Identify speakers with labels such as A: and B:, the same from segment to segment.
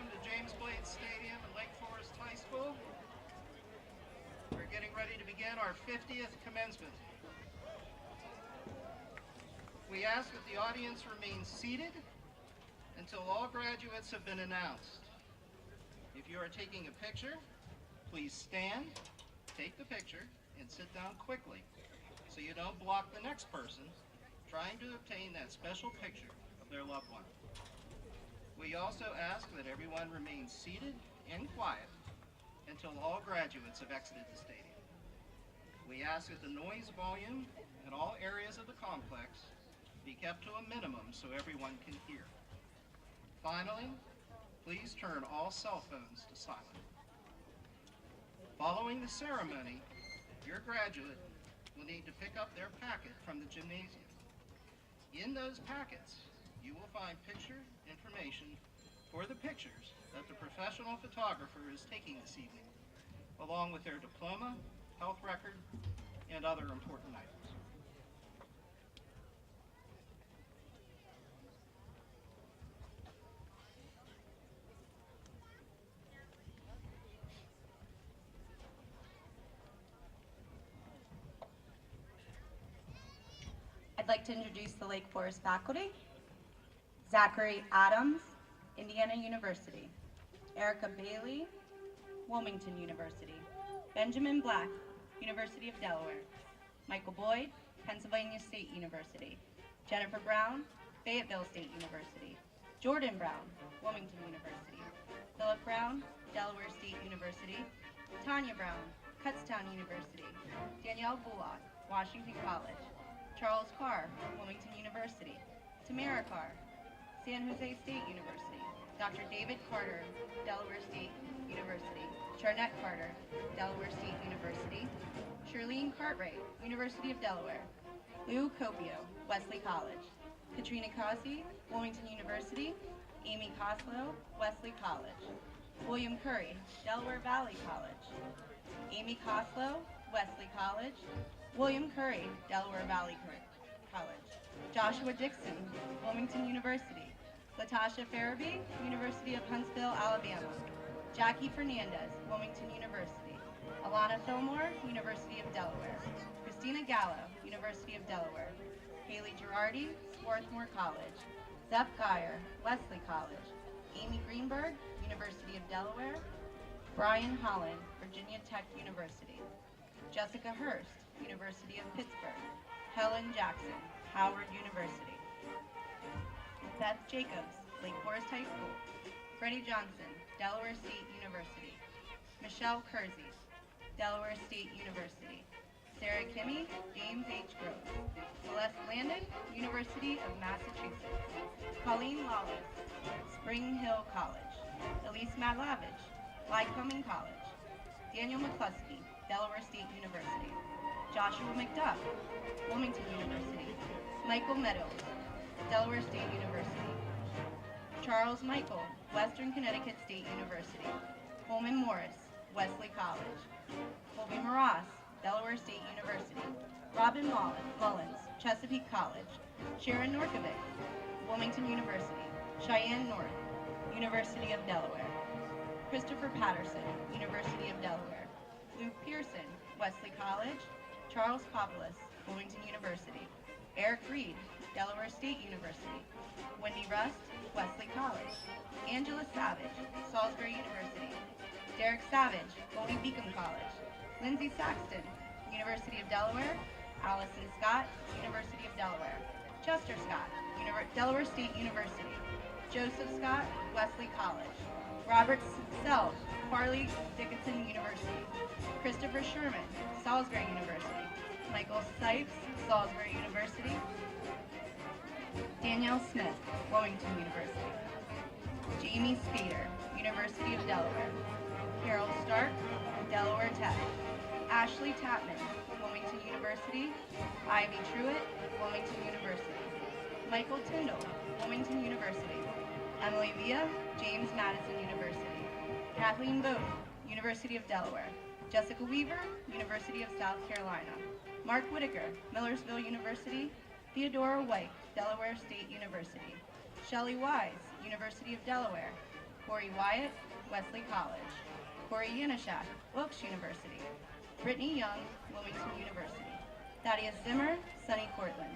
A: welcome to James Blade Stadium and Lake Forest High School. We're getting ready to begin our 50th commencement. We ask that the audience remain seated until all graduates have been announced. If you are taking a picture, please stand, take the picture, and sit down quickly so you don't block the next person trying to obtain that special picture of their loved one. We also ask that everyone remain seated and quiet until all graduates have exited the stadium. We ask that the noise volume in all areas of the complex be kept to a minimum so everyone can hear. Finally, please turn all cell phones to silent. Following the ceremony, your graduate will need to pick up their packet from the gymnasium. In those packets, you will find picture information for the pictures that the professional photographer is taking this evening, along with their diploma, health record, and other important items.
B: I'd like to introduce the Lake Forest faculty. Zachary Adams, Indiana University. Erica Bailey, Wilmington University. Benjamin Black, University of Delaware. Michael Boyd, Pennsylvania State University. Jennifer Brown, Fayetteville State University. Jordan Brown, Wilmington University. Philip Brown, Delaware State University. Tanya Brown, Kutztown University. Danielle Bullock, Washington College. Charles Carr, Wilmington University. Tamara Carr, San Jose State University. Dr. David Carter, Delaware State University. Charnette Carter, Delaware State University. Shirlene Cartwright, University of Delaware. Lou Copio, Wesley College. Katrina Cossey, Wilmington University. Amy Coslow, Wesley College. William Curry, Delaware Valley College. Amy Coslow, Wesley College. William Curry, Delaware Valley College. Joshua Dixon, Wilmington University. Latasha Farabee, University of Huntsville, Alabama. Jackie Fernandez, Wilmington University. Alana Fillmore, University of Delaware. Christina Gallo, University of Delaware. Haley Girardi, Swarthmore College. Zeph Geyer, Wesley College. Amy Greenberg, University of Delaware. Brian Holland, Virginia Tech University. Jessica Hurst, University of Pittsburgh. Helen Jackson, Howard University. Beth Jacobs, Lake Forest High School. Freddie Johnson, Delaware State University. Michelle Kersey, Delaware State University. Sarah Kimmy, James H. Groves. Celeste Landon, University of Massachusetts. Colleen Lawless, Spring Hill College. Elise Madlavich, Lycoming College. Daniel McCluskey, Delaware State University. Joshua McDuff, Wilmington University. Michael Meadows, Delaware State University. Charles Michael, Western Connecticut State University. Coleman Morris, Wesley College. Colby Morass, Delaware State University. Robin Mullins, Chesapeake College. Sharon Norkovic, Wilmington University. Cheyenne North, University of Delaware. Christopher Patterson, University of Delaware. Luke Pearson, Wesley College. Charles Populus, Wilmington University. Eric Reed, Delaware State University. Wendy Rust, Wesley College. Angela Savage, Salisbury University. Derek Savage, Golden Beacon College. Lindsay Saxton, University of Delaware. Allison Scott, University of Delaware. Chester Scott, Delaware State University. Joseph Scott, Wesley College. Robert Self, Farley Dickinson University. Christopher Sherman, Salisbury University. Michael Sipes, Salisbury University. Danielle Smith, Wilmington University. Jamie Spader, University of Delaware. Carol Stark, Delaware Tech. Ashley Tapman, Wilmington University. Ivy Truitt, Wilmington University. Michael Tyndall, Wilmington University. Emily Villa, James Madison University. Kathleen Bode, University of Delaware. Jessica Weaver, University of South Carolina. Mark Whitaker, Millersville University. Theodora White, Delaware State University. Shelley Wise, University of Delaware. Corey Wyatt, Wesley College. Corey Yanishak, Wilkes University. Brittany Young, Wilmington University. Thaddeus Zimmer, SUNY Portland.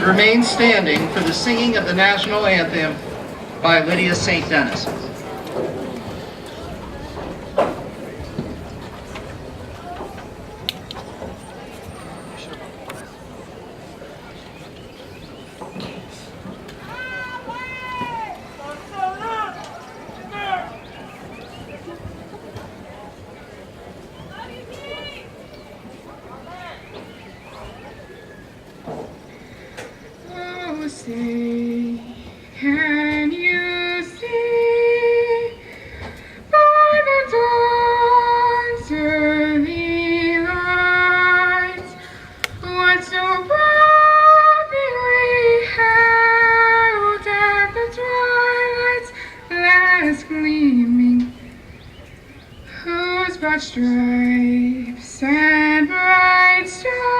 A: remain standing for the singing of the national anthem by Lydia St. Denis.
C: Say, can you see by the dawn's early light what so proudly held at the twilight's last gleaming, whose broad stripes and bright stars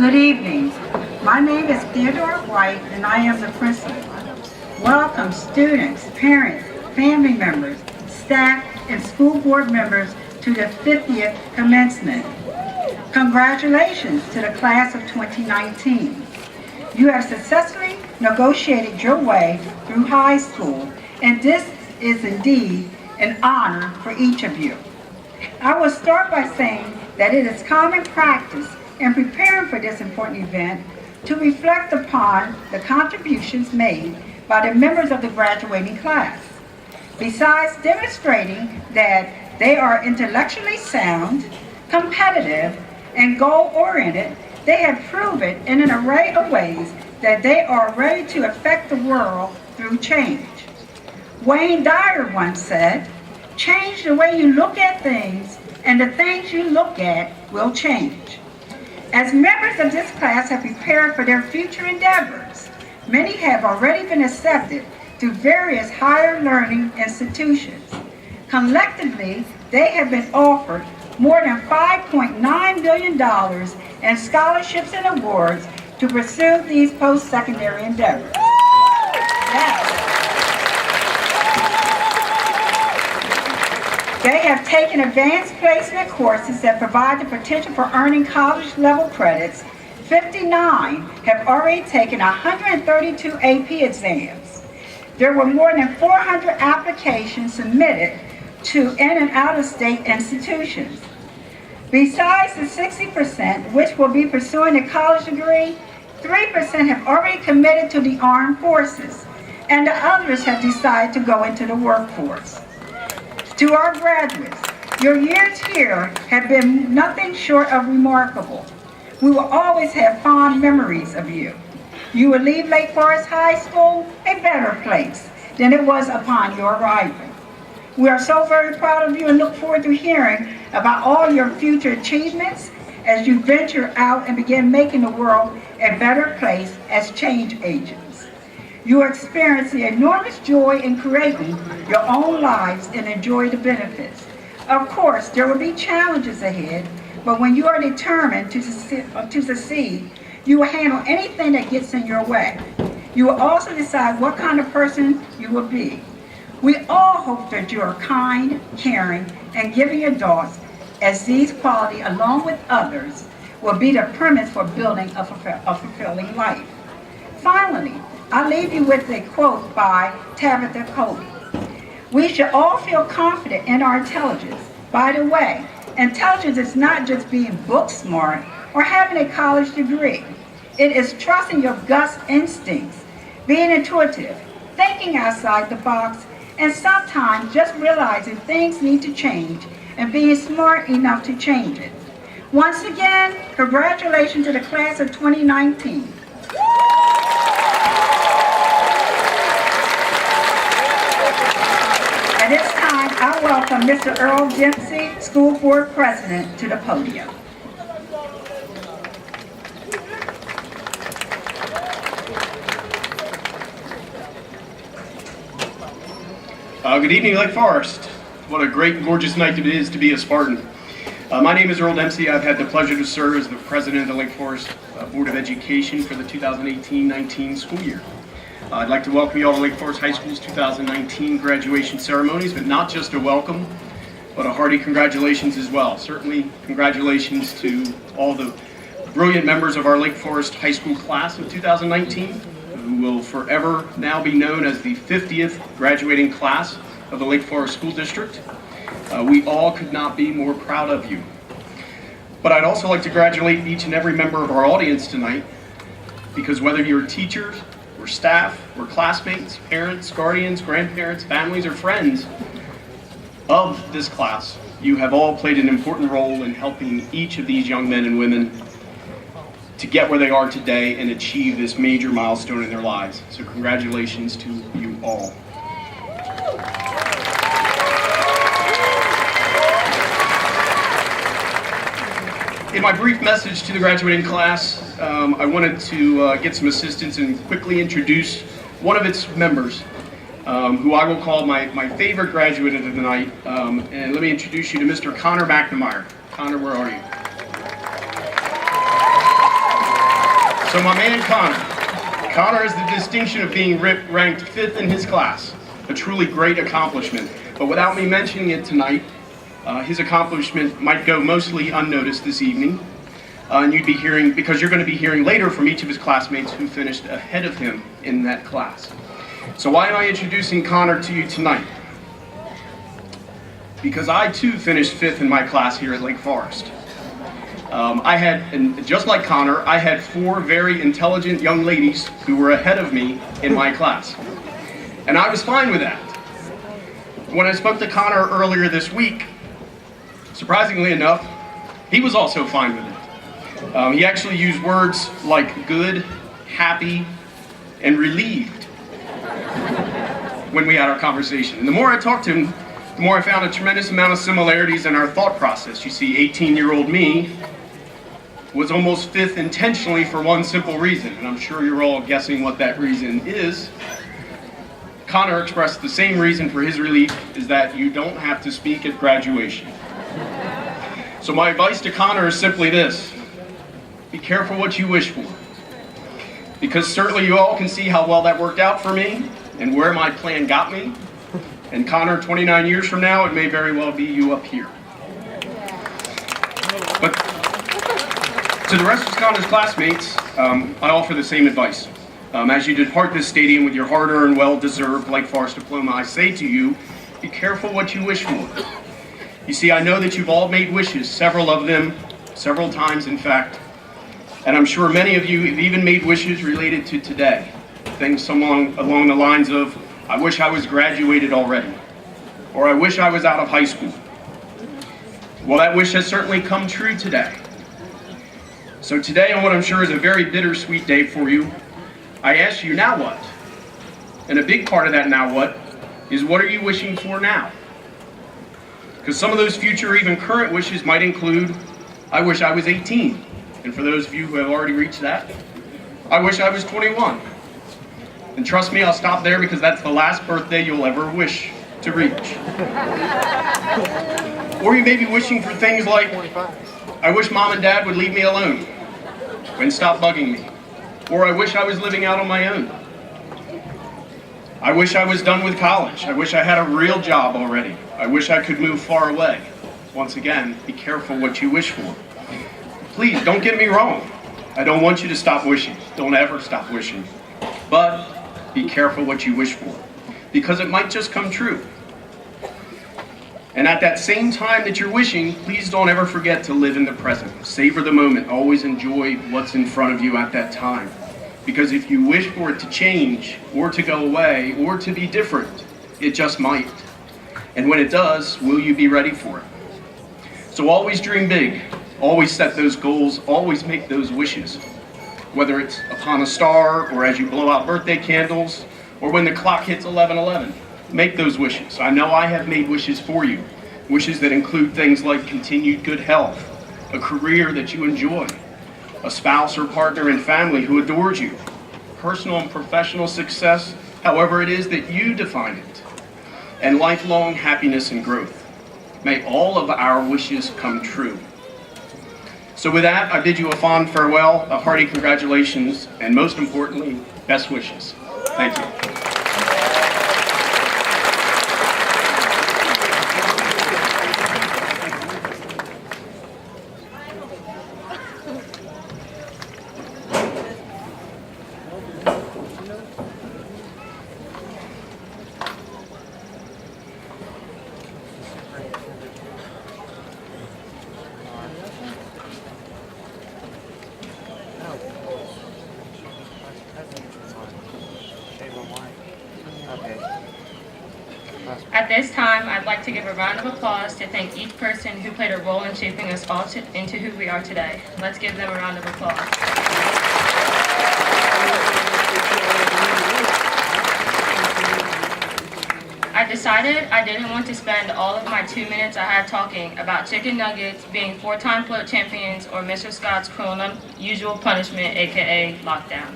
D: Good evening. My name is Theodore White and I am the principal. Welcome students, parents, family members, staff, and school board members to the 50th commencement. Congratulations to the class of 2019. You have successfully negotiated your way through high school, and this is indeed an honor for each of you. I will start by saying that it is common practice in preparing for this important event to reflect upon the contributions made by the members of the graduating class. Besides demonstrating that they are intellectually sound, competitive, and goal-oriented, they have proven in an array of ways that they are ready to affect the world through change. Wayne Dyer once said, "Change the way you look at things, and the things you look at will change." As members of this class have prepared for their future endeavors, many have already been accepted to various higher learning institutions. Collectively, they have been offered more than $5.9 billion in scholarships and awards to pursue these post-secondary endeavors. They have taken advanced placement courses that provide the potential for earning college-level credits. 59 have already taken 132 AP exams. There were more than 400 applications submitted to in and out-of-state institutions. Besides the 60%, which will be pursuing a college degree, 3% have already committed to the armed forces, and the others have decided to go into the workforce. To our graduates, your years here have been nothing short of remarkable. We will always have fond memories of you. You will leave Lake Forest High School a better place than it was upon your arrival. We are so very proud of you and look forward to hearing about all your future achievements as you venture out and begin making the world a better place as change agents. You experience the enormous joy in creating your own lives and enjoy the benefits. Of course, there will be challenges ahead, but when you are determined to succeed, you will handle anything that gets in your way. You will also decide what kind of person you will be. We all hope that you are kind, caring, and giving adults, as these qualities, along with others, will be the premise for building a fulfilling life. Finally, I leave you with a quote by Tabitha Colby. We should all feel confident in our intelligence. By the way, intelligence is not just being book smart or having a college degree. It is trusting your gut instincts, being intuitive, thinking outside the box, and sometimes just realizing things need to change and being smart enough to change it. Once again, congratulations to the class of 2019. At this time, I welcome Mr. Earl Dempsey, School Board President, to the podium.
E: Good evening, Lake Forest. What a great and gorgeous night it is to be a Spartan. My name is Earl Dempsey. I've had the pleasure to serve as the president of the Lake Forest Board of Education for the 2018-19 school year. I'd like to welcome you all to Lake Forest High School's 2019 graduation ceremonies, but not just a welcome, but a hearty congratulations as well. Certainly congratulations to all the brilliant members of our Lake Forest High School class of 2019, who will forever now be known as the 50th graduating class of the Lake Forest School District. We all could not be more proud of you. But I'd also like to congratulate each and every member of our audience tonight, because whether you're teachers, or staff, or classmates, parents, guardians, grandparents, families, or friends of this class, you have all played an important role in helping each of these young men and women to get where they are today and achieve this major milestone in their lives. So congratulations to you all. In my brief message to the graduating class, I wanted to get some assistance and quickly introduce one of its members, who I will call my favorite graduate of the night. And let me introduce you to Mr. Connor McNamara. Connor, where are you? So my man Connor has the distinction of being ranked 5th in his class, a truly great accomplishment. But without me mentioning it tonight, his accomplishment might go mostly unnoticed this evening, and you'd be hearing, because you're going to be hearing later from each of his classmates who finished ahead of him in that class. So why am I introducing Connor to you tonight? Because I too finished 5th in my class here at Lake Forest. And just like Connor, I had 4 very intelligent young ladies who were ahead of me in my class. And I was fine with that. When I spoke to Connor earlier this week, surprisingly enough, he was also fine with it. He actually used words like good, happy, and relieved when we had our conversation. And the more I talked to him, the more I found a tremendous amount of similarities in our thought process. You see, 18-year-old me was almost 5th intentionally for one simple reason, and I'm sure you're all guessing what that reason is. Connor expressed the same reason for his relief, is that you don't have to speak at graduation. So my advice to Connor is simply this: be careful what you wish for. Because certainly you all can see how well that worked out for me and where my plan got me. And Connor, 29 years from now, it may very well be you up here. But to the rest of Connor's classmates, I offer the same advice. As you depart this stadium with your hard-earned, well-deserved Lake Forest diploma, I say to you, be careful what you wish for. You see, I know that you've all made wishes, several of them, several times in fact, and I'm sure many of you have even made wishes related to today. Things along the lines of, I wish I was graduated already, or I wish I was out of high school. Well, that wish has certainly come true today. So today, on what I'm sure is a very bittersweet day for you, I ask you, now what? And a big part of that now what is, what are you wishing for now? Because some of those future or even current wishes might include, I wish I was 18. And for those of you who have already reached that, I wish I was 21. And trust me, I'll stop there because that's the last birthday you'll ever wish to reach. Or you may be wishing for things like, I wish mom and dad would leave me alone and stop bugging me. Or I wish I was living out on my own. I wish I was done with college. I wish I had a real job already. I wish I could move far away. Once again, be careful what you wish for. Please, don't get me wrong. I don't want you to stop wishing. Don't ever stop wishing. But be careful what you wish for, because it might just come true. And at that same time that you're wishing, please don't ever forget to live in the present. Savor the moment. Always enjoy what's in front of you at that time. Because if you wish for it to change, or to go away, or to be different, it just might. And when it does, will you be ready for it? So always dream big. Always set those goals. Always make those wishes. Whether it's upon a star, or as you blow out birthday candles, or when the clock hits 11:11. Make those wishes. I know I have made wishes for you. Wishes that include things like continued good health, a career that you enjoy, a spouse or partner and family who adores you, personal and professional success, however it is that you define it, and lifelong happiness and growth. May all of our wishes come true. So with that, I bid you a fond farewell, a hearty congratulations, and most importantly, best wishes. Thank you.
F: At this time, I'd like to give a round of applause to thank each person who played a role in shaping us all into who we are today. Let's give them a round of applause. I decided I didn't want to spend all of my 2 minutes I had talking about chicken nuggets, being 4-time float champions, or Mr. Scott's cruel and unusual punishment, aka lockdown.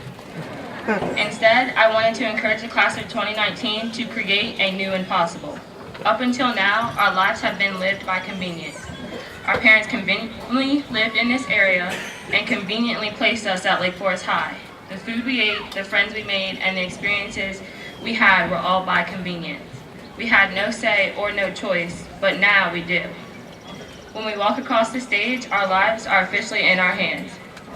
F: Instead, I wanted to encourage the class of 2019 to create a new impossible. Up until now, our lives have been lived by convenience. Our parents conveniently lived in this area and conveniently placed us at Lake Forest High. The food we ate, the friends we made, and the experiences we had were all by convenience. We had no say or no choice, but now we do. When we walk across the stage, our lives are officially in our hands.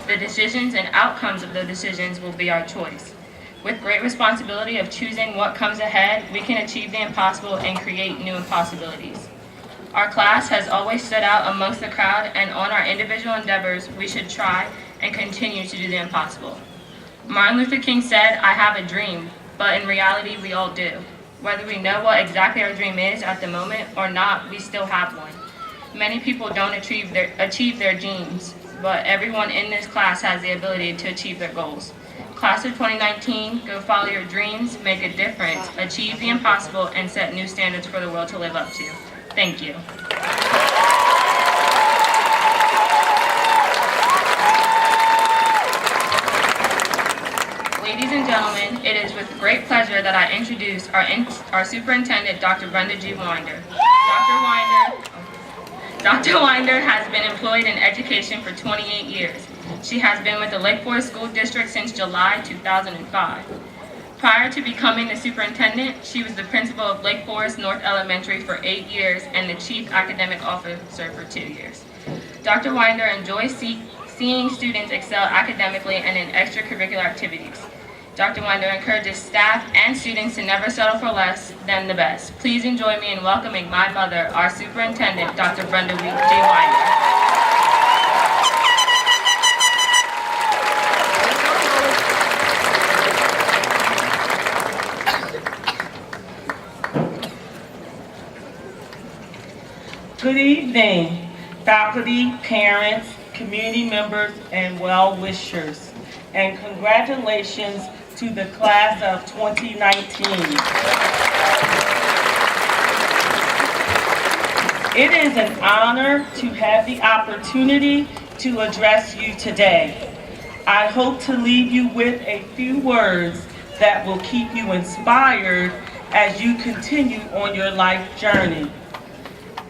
F: The decisions and outcomes of the decisions will be our choice. With great responsibility of choosing what comes ahead, we can achieve the impossible and create new impossibilities. Our class has always stood out amongst the crowd, and on our individual endeavors, we should try and continue to do the impossible. Martin Luther King said, "I have a dream," but in reality, we all do. Whether we know what exactly our dream is at the moment or not, we still have one. Many people don't achieve their dreams, but everyone in this class has the ability to achieve their goals. Class of 2019, go follow your dreams, make a difference, achieve the impossible, and set new standards for the world to live up to. Thank you. Ladies and gentlemen, it is with great pleasure that I introduce our Superintendent, Dr. Brenda G. Winder. Dr. Winder has been employed in education for 28 years. She has been with the Lake Forest School District since July 2005. Prior to becoming the superintendent, she was the principal of Lake Forest North Elementary for 8 years and the chief academic officer for 2 years. Dr. Winder enjoys seeing students excel academically and in extracurricular activities. Dr. Winder encourages staff and students to never settle for less than the best. Please join me in welcoming my mother, our superintendent, Dr. Brenda G. Winder.
G: Good evening, faculty, parents, community members, and well-wishers, and congratulations to the class of 2019. It is an honor to have the opportunity to address you today. I hope to leave you with a few words that will keep you inspired as you continue on your life journey.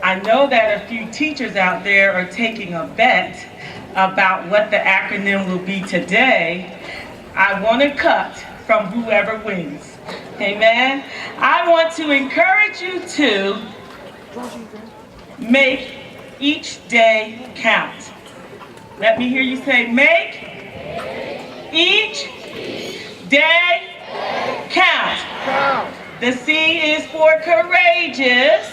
G: I know that a few teachers out there are taking a bet about what the acronym will be today. I want to cut from whoever wins. Amen. I want to encourage you to make each day count. Let me hear you say, make each day count. The C is for courageous.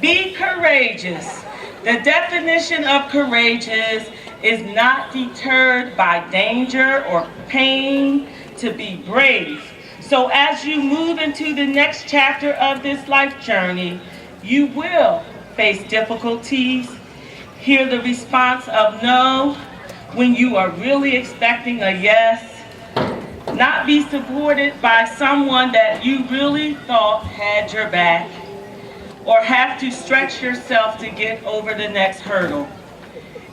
G: Be courageous. The definition of courageous is not deterred by danger or pain, to be brave. So as you move into the next chapter of this life journey, you will face difficulties, hear the response of no when you are really expecting a yes, not be supported by someone that you really thought had your back, or have to stretch yourself to get over the next hurdle.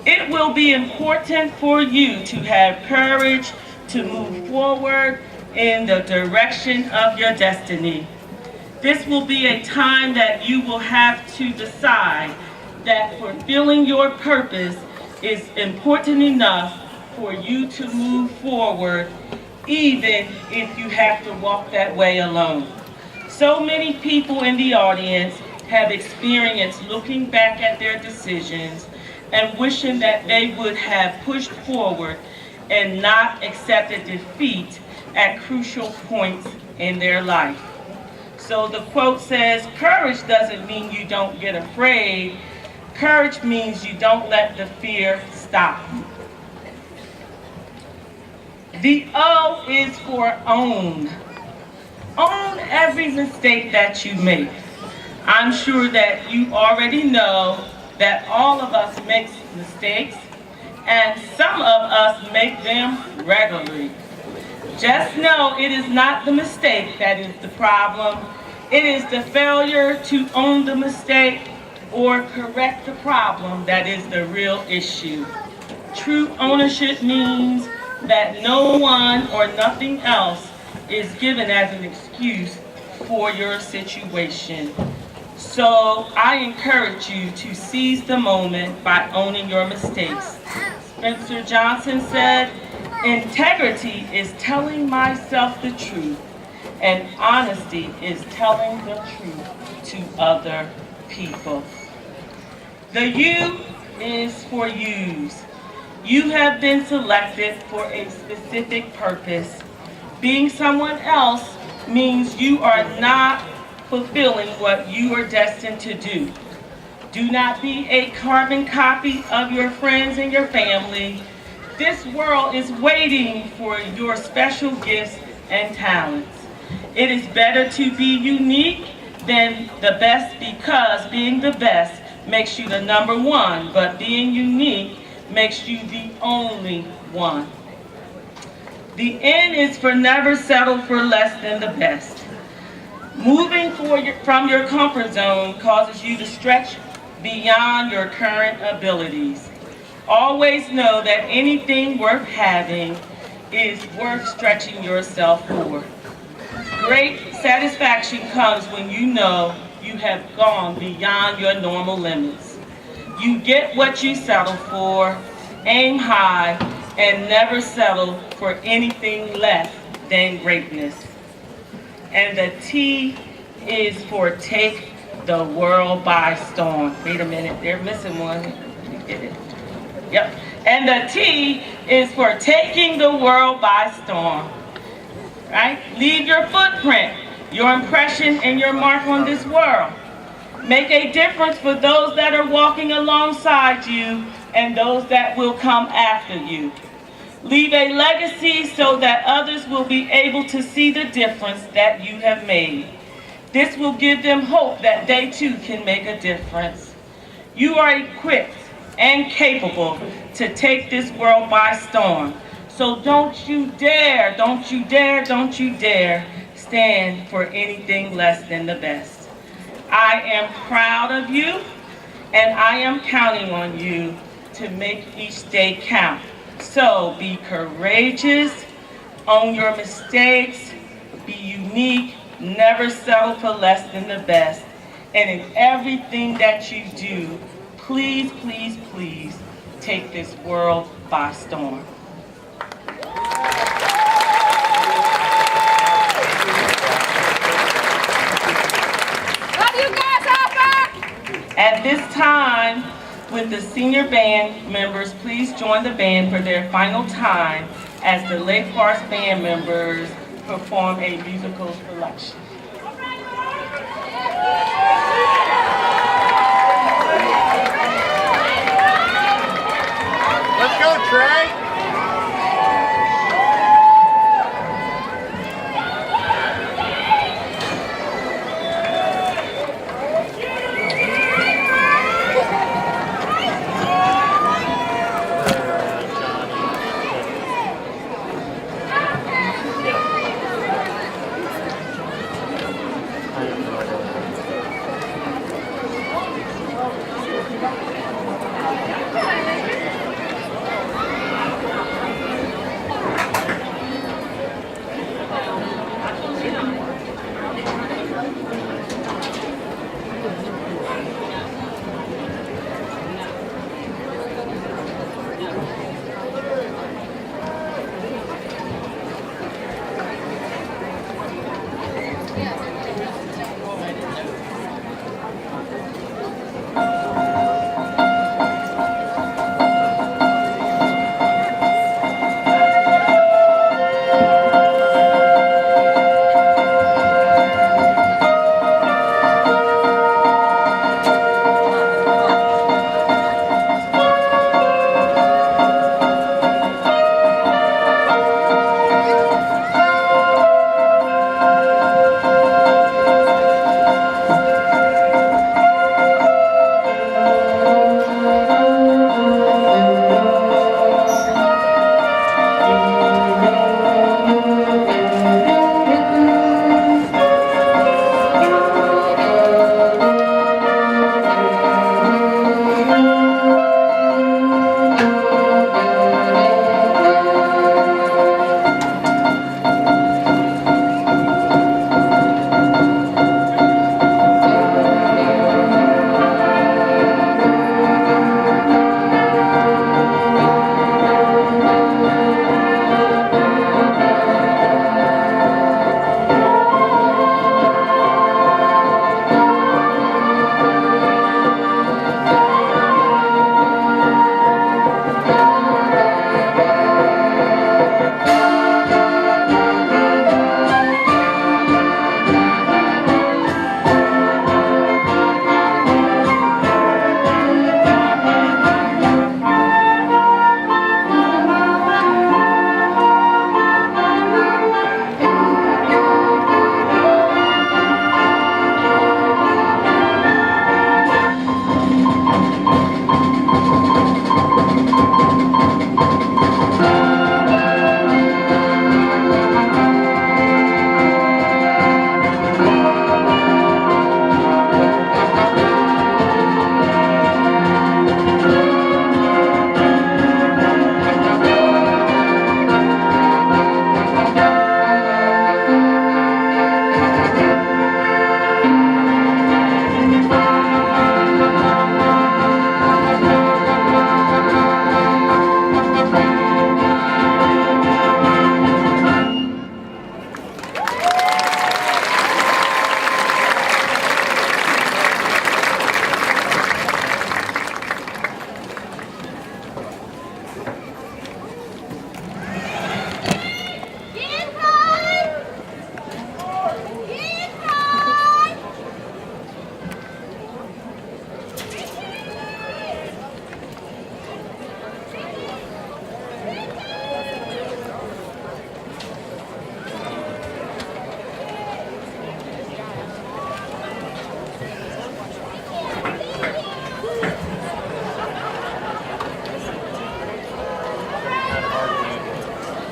G: It will be important for you to have courage to move forward in the direction of your destiny. This will be a time that you will have to decide that fulfilling your purpose is important enough for you to move forward, even if you have to walk that way alone. So many people in the audience have experienced looking back at their decisions and wishing that they would have pushed forward and not accepted defeat at crucial points in their life. So the quote says, courage doesn't mean you don't get afraid. Courage means you don't let the fear stop you. The O is for own. Own every mistake that you make. I'm sure that you already know that all of us make mistakes, and some of us make them regularly. Just know it is not the mistake that is the problem. It is the failure to own the mistake or correct the problem that is the real issue. True ownership means that no one or nothing else is given as an excuse for your situation. So I encourage you to seize the moment by owning your mistakes. Spencer Johnson said, integrity is telling myself the truth, and honesty is telling the truth to other people. The U is for use. You have been selected for a specific purpose. Being someone else means you are not fulfilling what you are destined to do. Do not be a carbon copy of your friends and your family. This world is waiting for your special gifts and talents. It is better to be unique than the best, because being the best makes you the number one, but being unique makes you the only one. The N is for never settle for less than the best. Moving from your comfort zone causes you to stretch beyond your current abilities. Always know that anything worth having is worth stretching yourself for. Great satisfaction comes when you know you have gone beyond your normal limits. You get what you settle for, aim high, and never settle for anything less than greatness. And the T is for take the world by storm. Wait a minute, they're missing one. Let me get it. Yep. And the T is for taking the world by storm. Right? Leave your footprint, your impression, and your mark on this world. Make a difference for those that are walking alongside you and those that will come after you. Leave a legacy so that others will be able to see the difference that you have made. This will give them hope that they too can make a difference. You are equipped and capable to take this world by storm. So don't you dare stand for anything less than the best. I am proud of you, and I am counting on you to make each day count. So be courageous, own your mistakes, be unique, never settle for less than the best. And in everything that you do, please, please, please take this world by storm.
H: Love you guys, Alpha!
G: At this time, with the senior band members, please join the band for their final time as the Lake Forest band members perform a musical selection.
I: Let's go, Trey!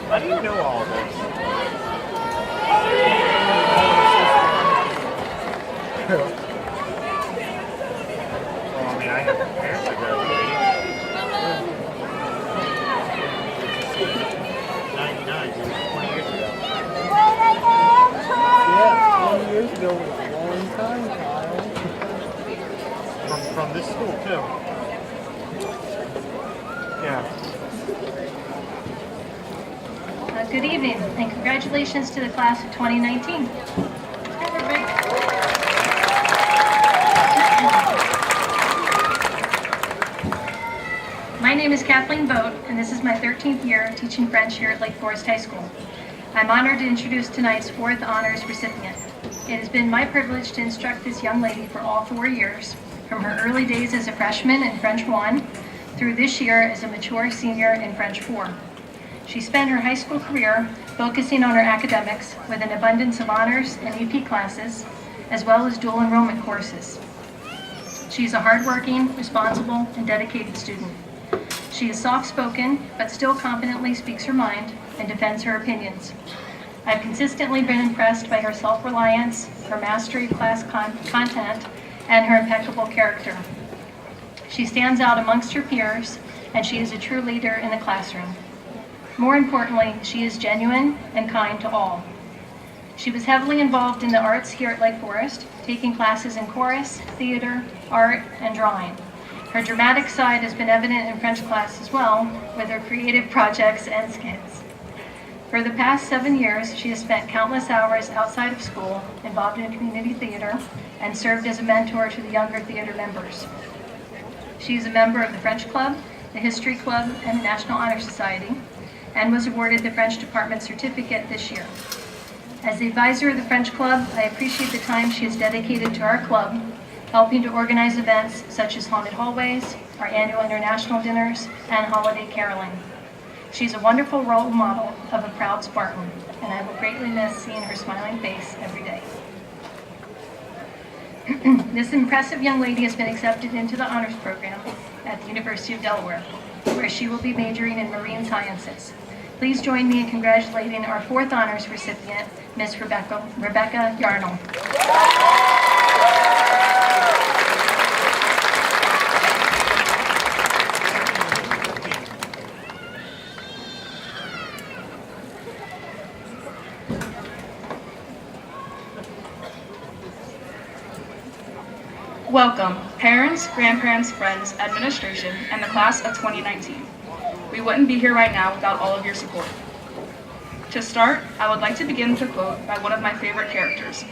I: How do you know all of this? Well, I mean, I have from this school too. Yeah.
J: Good evening, and congratulations to the class of 2019. My name is Kathleen Boat, and this is my 13th year teaching French here at Lake Forest High School. I'm honored to introduce tonight's 4th honors recipient. It has been my privilege to instruct this young lady for all 4 years, from her early days as a freshman in French 1 through this year as a mature senior in French 4. She spent her high school career focusing on her academics with an abundance of honors and AP classes, as well as dual enrollment courses. She is a hardworking, responsible, and dedicated student. She is soft-spoken, but still confidently speaks her mind and defends her opinions. I've consistently been impressed by her self-reliance, her mastery of class content, and her impeccable character. She stands out amongst her peers, and she is a true leader in the classroom. More importantly, she is genuine and kind to all. She was heavily involved in the arts here at Lake Forest, taking classes in chorus, theater, art, and drawing. Her dramatic side has been evident in French class as well, with her creative projects and skits. For the past 7 years, she has spent countless hours outside of school, involved in community theater, and served as a mentor to the younger theater members. She is a member of the French Club, the History Club, and the National Honor Society, and was awarded the French Department Certificate this year. As the advisor of the French Club, I appreciate the time she has dedicated to our club, helping to organize events such as Haunted Hallways, our annual international dinners, and holiday caroling. She's a wonderful role model of a proud Spartan, and I will greatly miss seeing her smiling face every day. This impressive young lady has been accepted into the honors program at the University of Delaware, where she will be majoring in marine sciences. Please join me in congratulating our 4th honors recipient, Ms. Rebecca Yarnell.
K: Welcome, parents, grandparents, friends, administration, and the class of 2019. We wouldn't be here right now without all of your support. To start, I would like to begin with a quote by one of my favorite characters.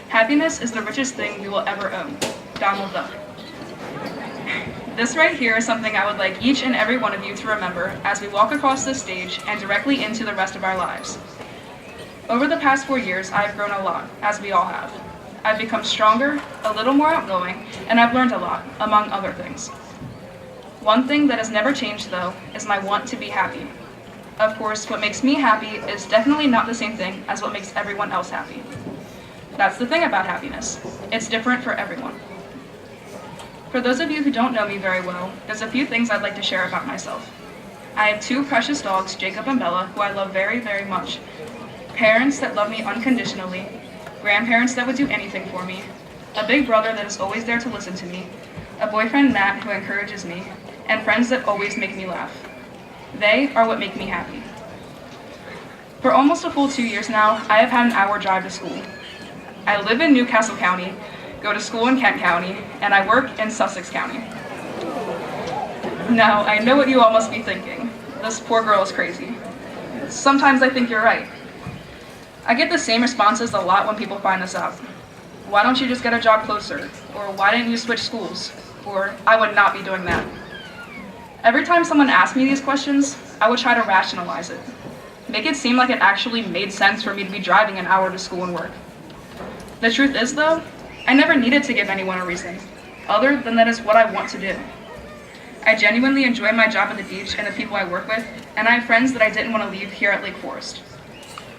K: "Happiness is the richest thing we will ever own." Donald Duck. This right here is something I would like each and every one of you to remember as we walk across this stage and directly into the rest of our lives. Over the past 4 years, I have grown a lot, as we all have. I've become stronger, a little more outgoing, and I've learned a lot, among other things. One thing that has never changed, though, is my want to be happy. Of course, what makes me happy is definitely not the same thing as what makes everyone else happy. That's the thing about happiness. It's different for everyone. For those of you who don't know me very well, there's a few things I'd like to share about myself. I have 2 precious dogs, Jacob and Bella, who I love very, very much. Parents that love me unconditionally, grandparents that would do anything for me, a big brother that is always there to listen to me, a boyfriend, Matt, who encourages me, and friends that always make me laugh. They are what make me happy. For almost a full 2 years now, I have had an hour drive to school. I live in Newcastle County, go to school in Kent County, and I work in Sussex County. Now, I know what you all must be thinking. This poor girl is crazy. Sometimes I think you're right. I get the same responses a lot when people find this out. Why don't you just get a job closer? Or why didn't you switch schools? Or I would not be doing that. Every time someone asks me these questions, I would try to rationalize it. Make it seem like it actually made sense for me to be driving an hour to school and work. The truth is, though, I never needed to give anyone a reason, other than that is what I want to do. I genuinely enjoy my job at the beach and the people I work with, and I have friends that I didn't want to leave here at Lake Forest.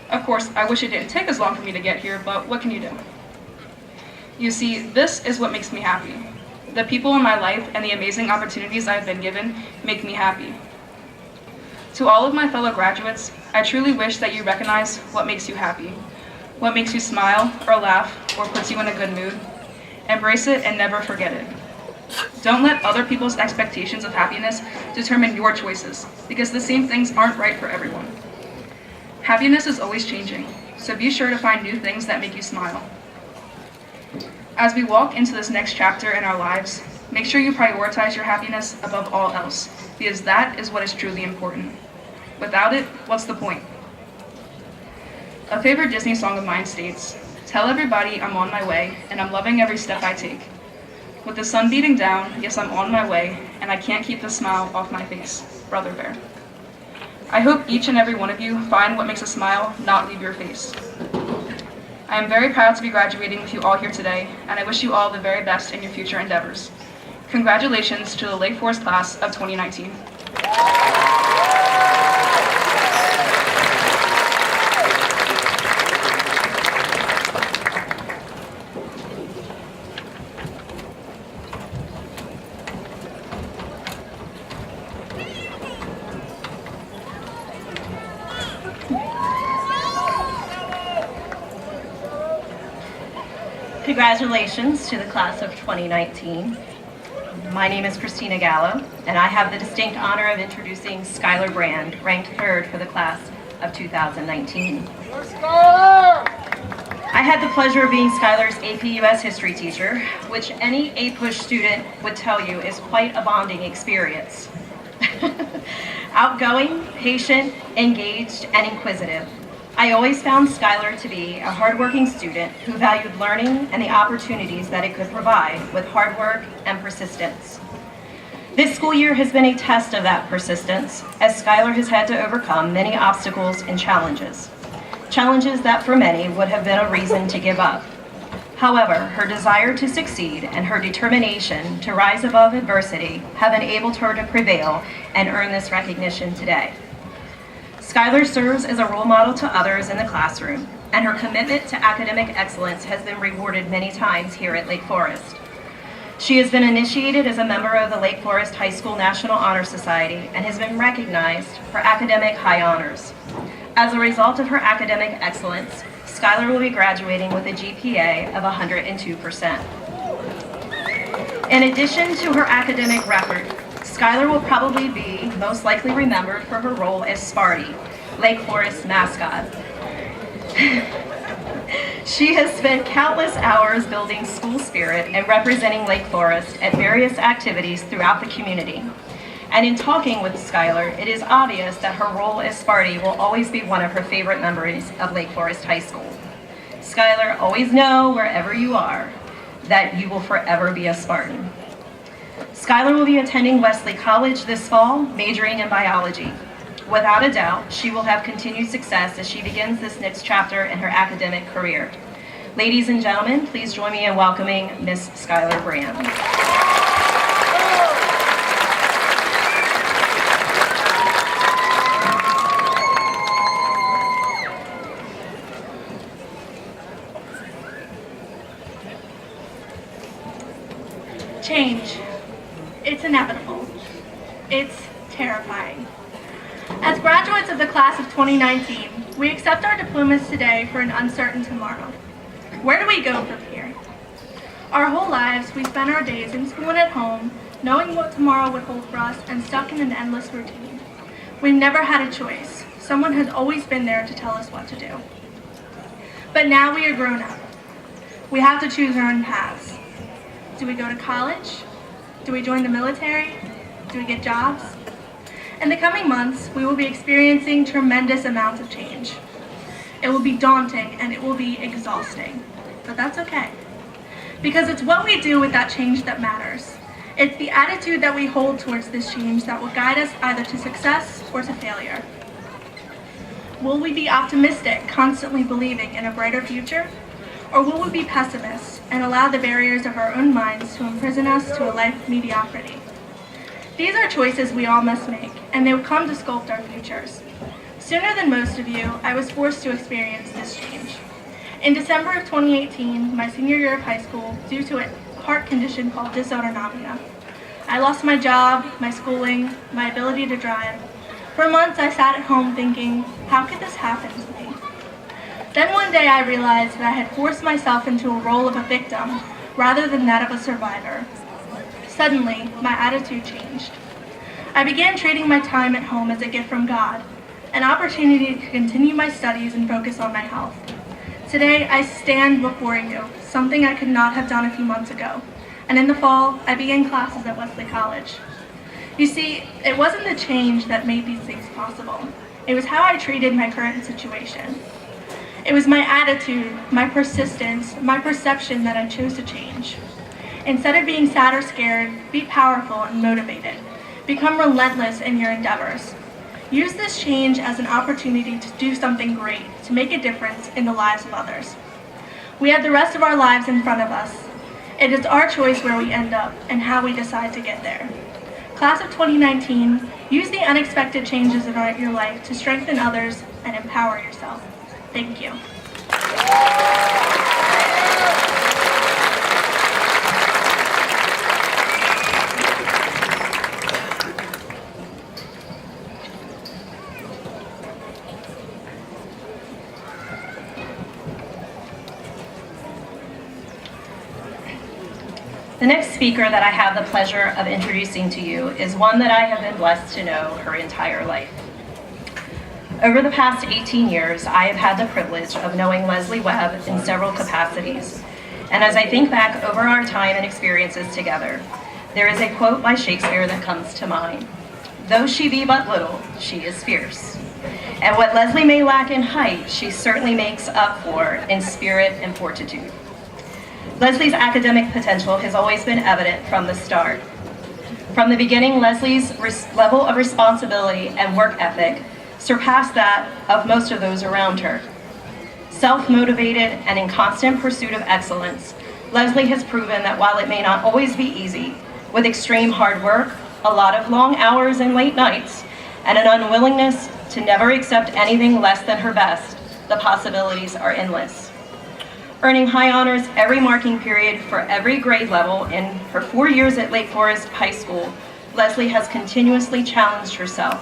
K: Of course, I wish it didn't take as long for me to get here, but what can you do? You see, this is what makes me happy. The people in my life and the amazing opportunities I've been given make me happy. To all of my fellow graduates, I truly wish that you recognize what makes you happy, what makes you smile or laugh or puts you in a good mood. Embrace it and never forget it. Don't let other people's expectations of happiness determine your choices, because the same things aren't right for everyone. Happiness is always changing, so be sure to find new things that make you smile. As we walk into this next chapter in our lives, Make sure you prioritize your happiness above all else, because that is what is truly important. Without it, what's the point? A favorite Disney song of mine states, "Tell everybody I'm on my way, and I'm loving every step I take. With the sun beating down, yes, I'm on my way, and I can't keep the smile off my face. Brother Bear." I hope each and every one of you find what makes a smile not leave your face. I am very proud to be graduating with you all here today, and I wish you all the very best in your future endeavors. Congratulations to the Lake Forest class of 2019.
L: Congratulations to the class of 2019. My name is Christina Gallo, and I have the distinct honor of introducing Skylar Brand, ranked 3rd for the class of 2019. I had the pleasure of being Skylar's AP US history teacher, which any APUSH student would tell you is quite a bonding experience. Outgoing, patient, engaged, and inquisitive. I always found Skylar to be a hardworking student who valued learning and the opportunities that it could provide with hard work and persistence. This school year has been a test of that persistence, as Skylar has had to overcome many obstacles and challenges. Challenges that for many would have been a reason to give up. However, her desire to succeed and her determination to rise above adversity have enabled her to prevail and earn this recognition today. Skylar serves as a role model to others in the classroom, and her commitment to academic excellence has been rewarded many times here at Lake Forest. She has been initiated as a member of the Lake Forest High School National Honor Society and has been recognized for academic high honors. As a result of her academic excellence, Skylar will be graduating with a GPA of 102%. In addition to her academic record, Skylar will probably be most likely remembered for her role as Sparty, Lake Forest mascot. She has spent countless hours building school spirit and representing Lake Forest at various activities throughout the community. And in talking with Skylar, it is obvious that her role as Sparty will always be one of her favorite memories of Lake Forest High School. Skylar, always know wherever you are that you will forever be a Spartan. Skylar will be attending Wesley College this fall, majoring in biology. Without a doubt, she will have continued success as she begins this next chapter in her academic career. Ladies and gentlemen, please join me in welcoming Miss Skylar Brand.
M: Change. It's inevitable. It's terrifying. As graduates of the class of 2019, we accept our diplomas today for an uncertain tomorrow. Where do we go from here? Our whole lives, we spend our days in school and at home, knowing what tomorrow would hold for us and stuck in an endless routine. We've never had a choice. Someone has always been there to tell us what to do. But now we are grown up. We have to choose our own paths. Do we go to college? Do we join the military? Do we get jobs? In the coming months, we will be experiencing tremendous amounts of change. It will be daunting and it will be exhausting, but that's okay. Because it's what we do with that change that matters. It's the attitude that we hold towards this change that will guide us either to success or to failure. Will we be optimistic, constantly believing in a brighter future? Or will we be pessimists and allow the barriers of our own minds to imprison us to a life of mediocrity? These are choices we all must make, and they will come to sculpt our futures. Sooner than most of you, I was forced to experience this change. In December of 2018, my senior year of high school, due to a heart condition called dysautonomia, I lost my job, my schooling, my ability to drive. For months, I sat at home thinking, how could this happen to me? Then one day I realized that I had forced myself into a role of a victim rather than that of a survivor. Suddenly, my attitude changed. I began treating my time at home as a gift from God, an opportunity to continue my studies and focus on my health. Today, I stand before you, something I could not have done a few months ago. and in the fall, I began classes at Wesley College. You see, it wasn't the change that made these things possible. It was how I treated my current situation. It was my attitude, my persistence, my perception that I chose to change. Instead of being sad or scared, be powerful and motivated. Become relentless in your endeavors. Use this change as an opportunity to do something great, to make a difference in the lives of others. We have the rest of our lives in front of us. It is our choice where we end up and how we decide to get there. Class of 2019, use the unexpected changes in your life to strengthen others and empower yourself. Thank you.
L: The next speaker that I have the pleasure of introducing to you is one that I have been blessed to know her entire life. Over the past 18 years, I have had the privilege of knowing Leslie Webb in several capacities. And as I think back over our time and experiences together, there is a quote by Shakespeare that comes to mind. Though she be but little, she is fierce. And what Leslie may lack in height, she certainly makes up for in spirit and fortitude. Leslie's academic potential has always been evident from the start. From the beginning, Leslie's level of responsibility and work ethic surpassed that of most of those around her. Self-motivated and in constant pursuit of excellence, Leslie has proven that while it may not always be easy, with extreme hard work, a lot of long hours and late nights, and an unwillingness to never accept anything less than her best, the possibilities are endless. Earning high honors every marking period for every grade level in her 4 years at Lake Forest High School, Leslie has continuously challenged herself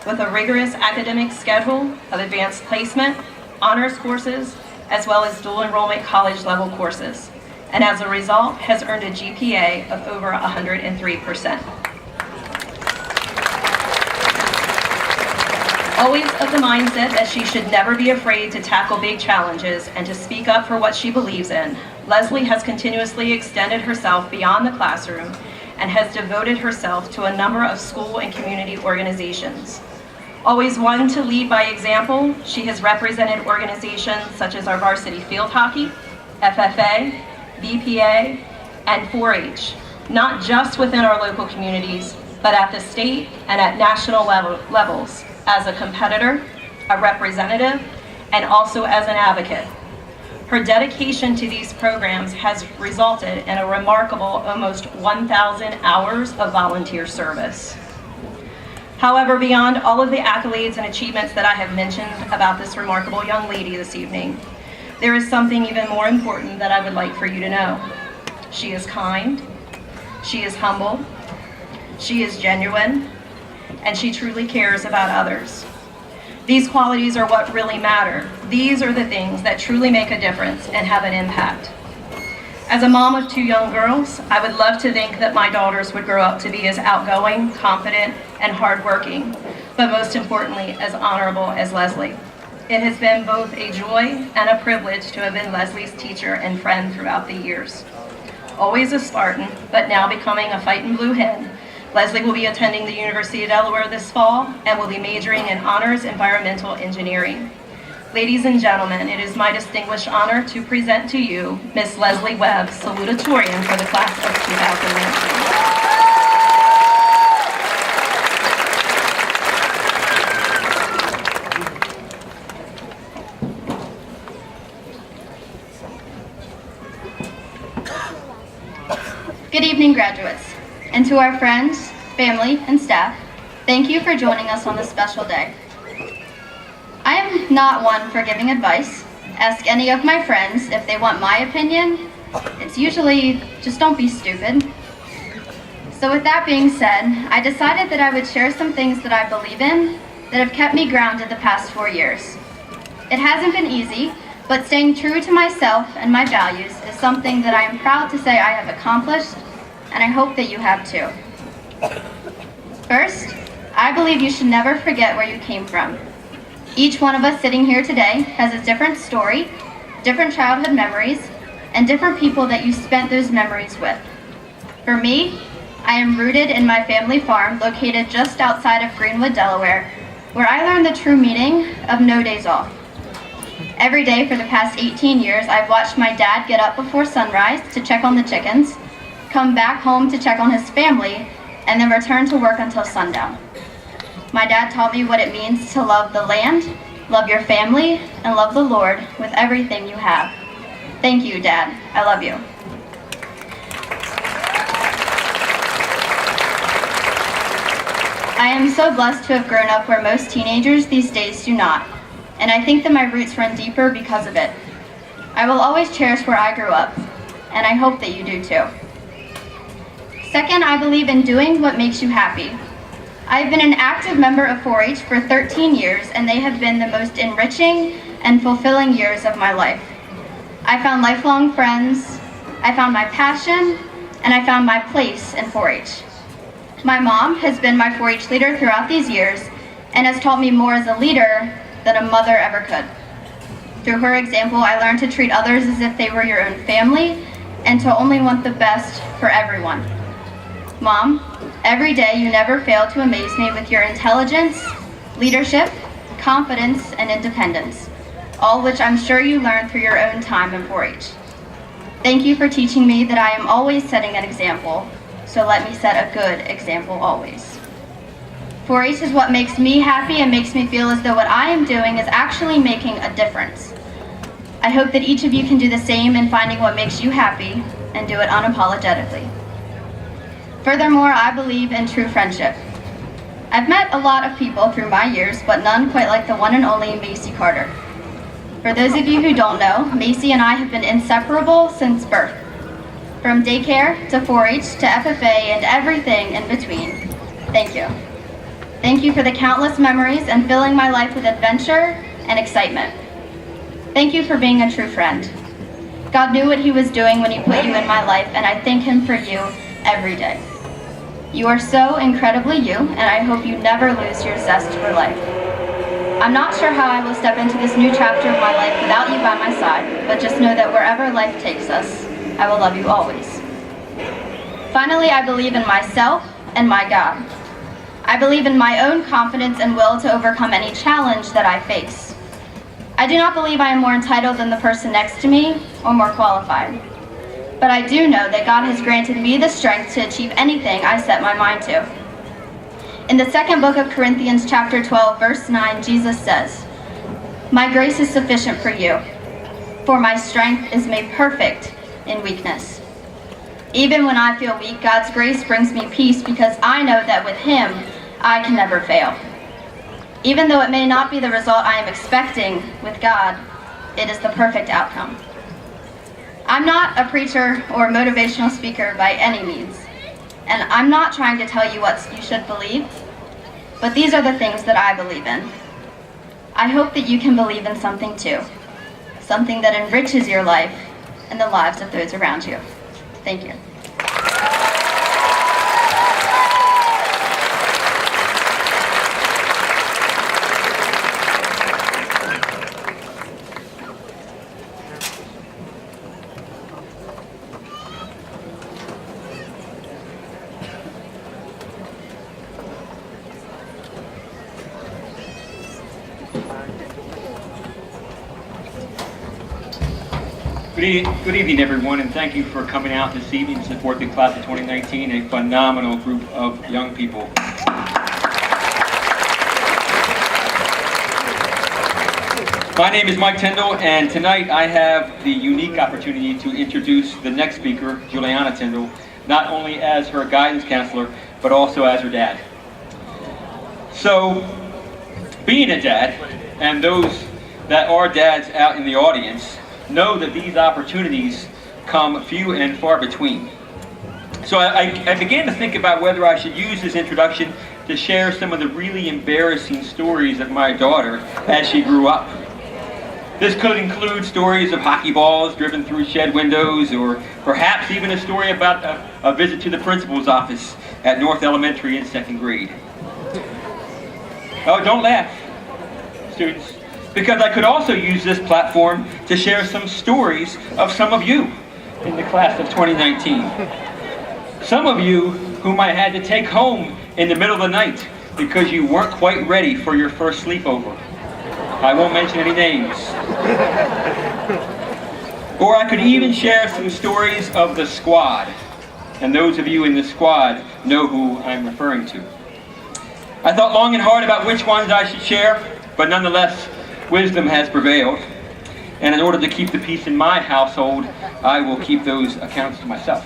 L: with a rigorous academic schedule of advanced placement, honors courses, as well as dual enrollment college level courses, and as a result has earned a GPA of over 103%. Always of the mindset that she should never be afraid to tackle big challenges and to speak up for what she believes in, Leslie has continuously extended herself beyond the classroom and has devoted herself to a number of school and community organizations. Always one to lead by example, she has represented organizations such as our varsity field hockey, FFA, BPA, and 4-H, not just within our local communities, but at the state and at national levels, as a competitor, a representative, and also as an advocate. Her dedication to these programs has resulted in a remarkable almost 1,000 hours of volunteer service. However, beyond all of the accolades and achievements that I have mentioned about this remarkable young lady this evening, there is something even more important that I would like for you to know. She is kind, she is humble, she is genuine, and she truly cares about others. These qualities are what really matter. These are the things that truly make a difference and have an impact. As a mom of 2 young girls, I would love to think that my daughters would grow up to be as outgoing, confident, and hardworking, but most importantly, as honorable as Leslie. It has been both a joy and a privilege to have been Leslie's teacher and friend throughout the years. Always a Spartan, but now becoming a fightin' blue hen, Leslie will be attending the University of Delaware this fall and will be majoring in honors environmental engineering. Ladies and gentlemen, it is my distinguished honor to present to you Miss Leslie Webb, Salutatorian for the class of 2019.
N: Good evening, graduates. And to our friends, family, and staff, thank you for joining us on this special day. I am not one for giving advice. Ask any of my friends if they want my opinion. It's usually, just don't be stupid. So with that being said, I decided that I would share some things that I believe in that have kept me grounded the past 4 years. It hasn't been easy, but staying true to myself and my values is something that I am proud to say I have accomplished, and I hope that you have too. First, I believe you should never forget where you came from. Each one of us sitting here today has a different story, different childhood memories, and different people that you spent those memories with. For me, I am rooted in my family farm located just outside of Greenwood, Delaware, where I learned the true meaning of no days off. Every day for the past 18 years, I've watched my dad get up before sunrise to check on the chickens, come back home to check on his family, and then return to work until sundown. My dad taught me what it means to love the land, love your family, and love the Lord with everything you have. Thank you, Dad. I love you. I am so blessed to have grown up where most teenagers these days do not, and I think that my roots run deeper because of it. I will always cherish where I grew up, and I hope that you do too. Second, I believe in doing what makes you happy. I have been an active member of 4-H for 13 years, and they have been the most enriching and fulfilling years of my life. I found lifelong friends, I found my passion, and I found my place in 4-H. My mom has been my 4-H leader throughout these years and has taught me more as a leader than a mother ever could. Through her example, I learned to treat others as if they were your own family and to only want the best for everyone. Mom, every day you never fail to amaze me with your intelligence, leadership, confidence, and independence, all which I'm sure you learned through your own time in 4-H. Thank you for teaching me that I am always setting an example, so let me set a good example always. 4-H is what makes me happy and makes me feel as though what I am doing is actually making a difference. I hope that each of you can do the same in finding what makes you happy and do it unapologetically. Furthermore, I believe in true friendship. I've met a lot of people through my years, but none quite like the one and only Macy Carter. For those of you who don't know, Macy and I have been inseparable since birth. From daycare to 4-H to FFA and everything in between. Thank you. Thank you for the countless memories and filling my life with adventure and excitement. Thank you for being a true friend. God knew what He was doing when He put you in my life, and I thank Him for you every day. You are so incredibly you, and I hope you never lose your zest for life. I'm not sure how I will step into this new chapter of my life without you by my side, but just know that wherever life takes us, I will love you always. Finally, I believe in myself and my God. I believe in my own confidence and will to overcome any challenge that I face. I do not believe I am more entitled than the person next to me or more qualified. But I do know that God has granted me the strength to achieve anything I set my mind to. In the second book of Corinthians chapter 12, verse 9, Jesus says, "My grace is sufficient for you, for my strength is made perfect in weakness." Even when I feel weak, God's grace brings me peace because I know that with Him, I can never fail. Even though it may not be the result I am expecting, with God, it is the perfect outcome. I'm not a preacher or motivational speaker by any means, and I'm not trying to tell you what you should believe, but these are the things that I believe in. I hope that you can believe in something too, something that enriches your life and the lives of those around you. Thank you.
O: Good evening, everyone, and thank you for coming out this evening to support the class of 2019, a phenomenal group of young people. My name is Mike Tyndall, and tonight I have the unique opportunity to introduce the next speaker, Juliana Tyndall, not only as her guidance counselor, but also as her dad. So, being a dad, and those that are dads out in the audience, know that these opportunities come few and far between. So I began to think about whether I should use this introduction to share some of the really embarrassing stories of my daughter as she grew up. This could include stories of hockey balls driven through shed windows, or perhaps even a story about a visit to the principal's office at North Elementary in 2nd grade. Oh, don't laugh, students. Because I could also use this platform to share some stories of some of you in the class of 2019. Some of you whom I had to take home in the middle of the night because you weren't quite ready for your first sleepover. I won't mention any names. Or I could even share some stories of the squad. And those of you in the squad know who I'm referring to. I thought long and hard about which ones I should share, but nonetheless, wisdom has prevailed. And in order to keep the peace in my household, I will keep those accounts to myself.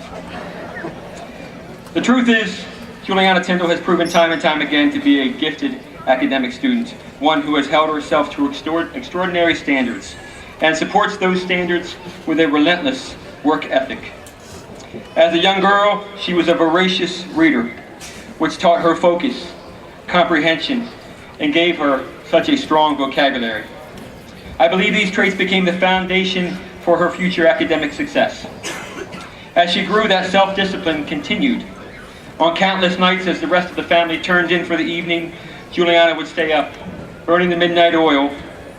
O: The truth is, Juliana Tyndall has proven time and time again to be a gifted academic student, one who has held herself to extraordinary standards and supports those standards with a relentless work ethic. As a young girl, she was a voracious reader, which taught her focus, comprehension, and gave her such a strong vocabulary. I believe these traits became the foundation for her future academic success. As she grew, that self-discipline continued. On countless nights, as the rest of the family turned in for the evening, Juliana would stay up, burning the midnight oil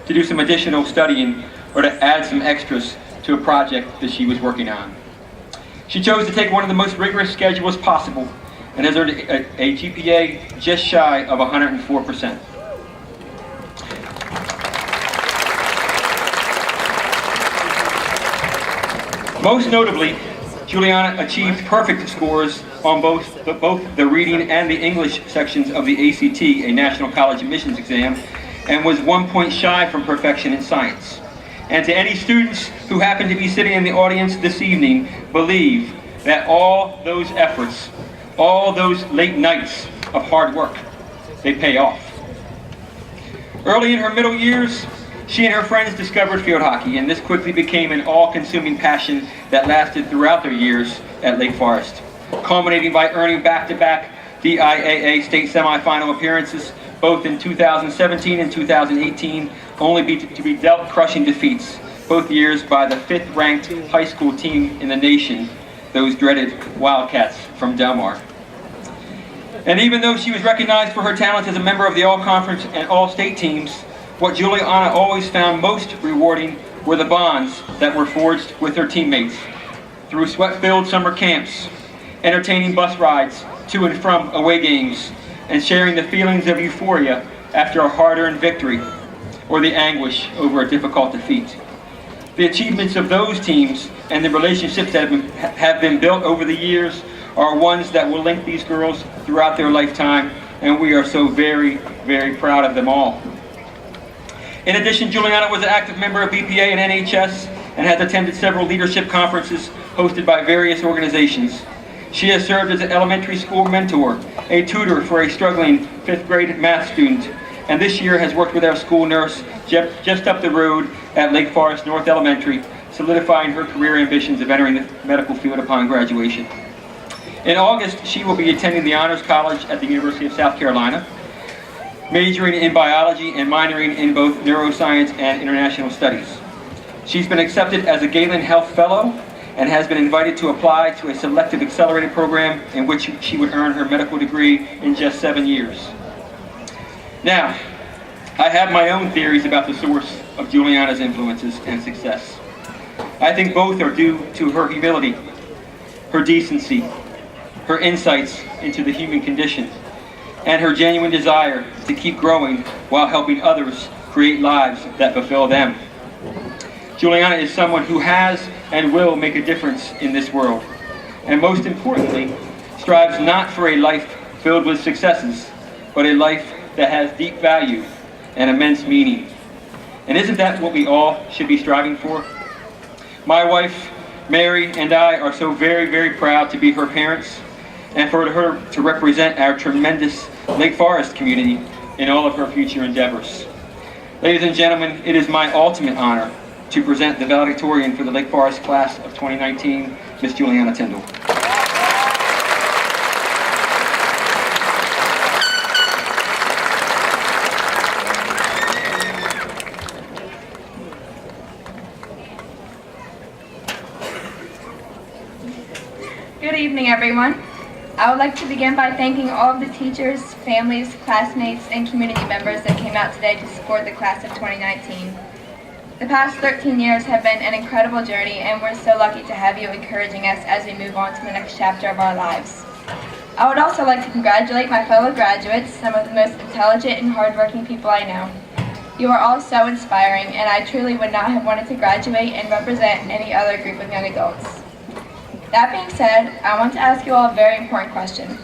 O: to do some additional studying or to add some extras to a project that she was working on. She chose to take one of the most rigorous schedules possible and has earned a GPA just shy of 104%. Most notably, Juliana achieved perfect scores on both the reading and the English sections of the ACT, a National College Admissions exam, and was 1 point shy from perfection in science. And to any students who happen to be sitting in the audience this evening, believe that all those efforts, all those late nights of hard work, they pay off. Early in her middle years, she and her friends discovered field hockey, and this quickly became an all-consuming passion that lasted throughout their years at Lake Forest, culminating by earning back-to-back DIAA state semifinal appearances, both in 2017 and 2018, only to be dealt crushing defeats, both years by the 5th-ranked high school team in the nation, those dreaded Wildcats from Del Mar. And even though she was recognized for her talents as a member of the all-conference and all-state teams, what Juliana always found most rewarding were the bonds that were forged with her teammates through sweat-filled summer camps, entertaining bus rides to and from away games, and sharing the feelings of euphoria after a hard-earned victory or the anguish over a difficult defeat. The achievements of those teams and the relationships that have been built over the years are ones that will link these girls throughout their lifetime, and we are so very, very proud of them all. In addition, Juliana was an active member of BPA and NHS and has attended several leadership conferences hosted by various organizations. She has served as an elementary school mentor, a tutor for a struggling 5th grade math student, and this year has worked with our school nurse just up the road at Lake Forest North Elementary, solidifying her career ambitions of entering the medical field upon graduation. In August, she will be attending the Honors College at the University of South Carolina, majoring in biology and minoring in both neuroscience and international studies. She's been accepted as a Galen Health Fellow and has been invited to apply to a selective accelerated program in which she would earn her medical degree in just 7 years. Now, I have my own theories about the source of Juliana's influences and success. I think both are due to her humility, her decency, her insights into the human condition, and her genuine desire to keep growing while helping others create lives that fulfill them. Juliana is someone who has and will make a difference in this world, and most importantly, strives not for a life filled with successes, but a life that has deep value and immense meaning. And isn't that what we all should be striving for? My wife, Mary, and I are so very, very proud to be her parents and for her to represent our tremendous Lake Forest community in all of her future endeavors. Ladies and gentlemen, it is my ultimate honor to present the valedictorian for the Lake Forest class of 2019, Miss Juliana Tyndall.
P: Good evening, everyone. I would like to begin by thanking all of the teachers, families, classmates, and community members that came out today to support the class of 2019. The past 13 years have been an incredible journey, and we're so lucky to have you encouraging us as we move on to the next chapter of our lives. I would also like to congratulate my fellow graduates, some of the most intelligent and hardworking people I know. You are all so inspiring, and I truly would not have wanted to graduate and represent any other group of young adults. That being said, I want to ask you all a very important question.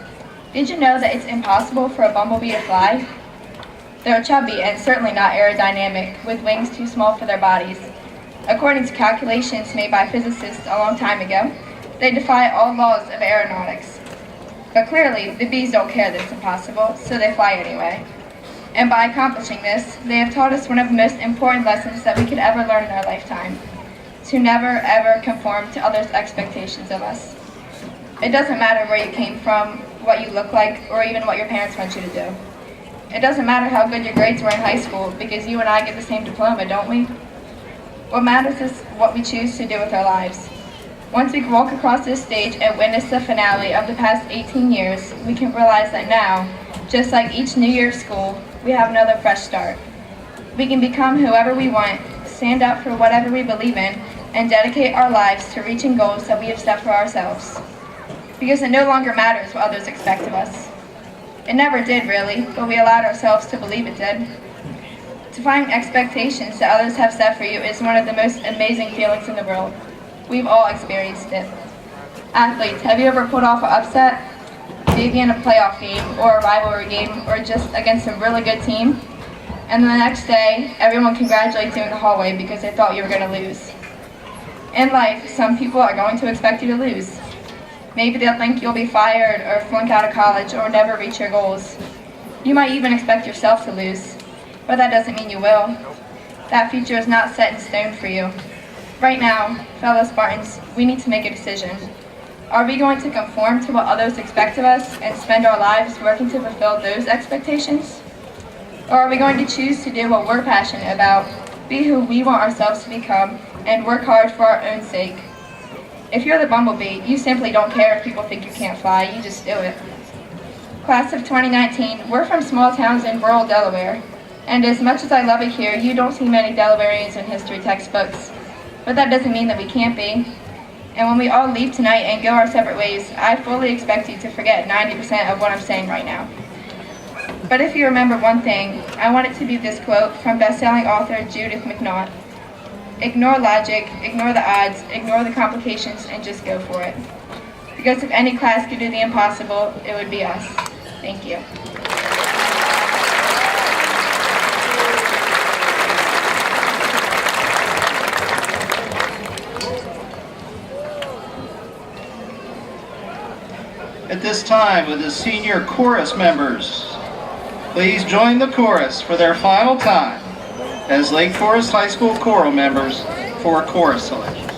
P: Did you know that it's impossible for a bumblebee to fly? They're chubby and certainly not aerodynamic, with wings too small for their bodies. According to calculations made by physicists a long time ago, they defy all laws of aeronautics. But clearly, the bees don't care that it's impossible, so they fly anyway. And by accomplishing this, they have taught us one of the most important lessons that we could ever learn in our lifetime: to never, ever conform to others' expectations of us. It doesn't matter where you came from, what you look like, or even what your parents want you to do. It doesn't matter how good your grades were in high school, because you and I get the same diploma, don't we? What matters is what we choose to do with our lives. Once we walk across this stage and witness the finale of the past 18 years, we can realize that now, just like each new year of school, we have another fresh start. We can become whoever we want, stand up for whatever we believe in, and dedicate our lives to reaching goals that we have set for ourselves. Because it no longer matters what others expect of us. It never did, really, but we allowed ourselves to believe it did. Defying expectations that others have set for you is one of the most amazing feelings in the world. We've all experienced it. Athletes, have you ever pulled off an upset? Maybe in a playoff game, or a rivalry game, or just against a really good team? And then the next day, everyone congratulates you in the hallway because they thought you were going to lose. In life, some people are going to expect you to lose. Maybe they'll think you'll be fired or flunk out of college or never reach your goals. You might even expect yourself to lose, but that doesn't mean you will. That future is not set in stone for you. Right now, fellow Spartans, we need to make a decision. Are we going to conform to what others expect of us and spend our lives working to fulfill those expectations? Or are we going to choose to do what we're passionate about, be who we want ourselves to become, and work hard for our own sake? If you're the bumblebee, you simply don't care if people think you can't fly, you just do it. Class of 2019, we're from small towns in rural Delaware, and as much as I love it here, you don't see many Delawareans in history textbooks. But that doesn't mean that we can't be. And when we all leave tonight and go our separate ways, I fully expect you to forget 90% of what I'm saying right now. But if you remember one thing, I want it to be this quote from best-selling author Judith McNaught. Ignore logic, ignore the odds, ignore the complications, and just go for it. Because if any class could do the impossible, it would be us. Thank you.
A: At this time, with the senior chorus members, please join the chorus for their final time as Lake Forest High School choral members for chorus selection.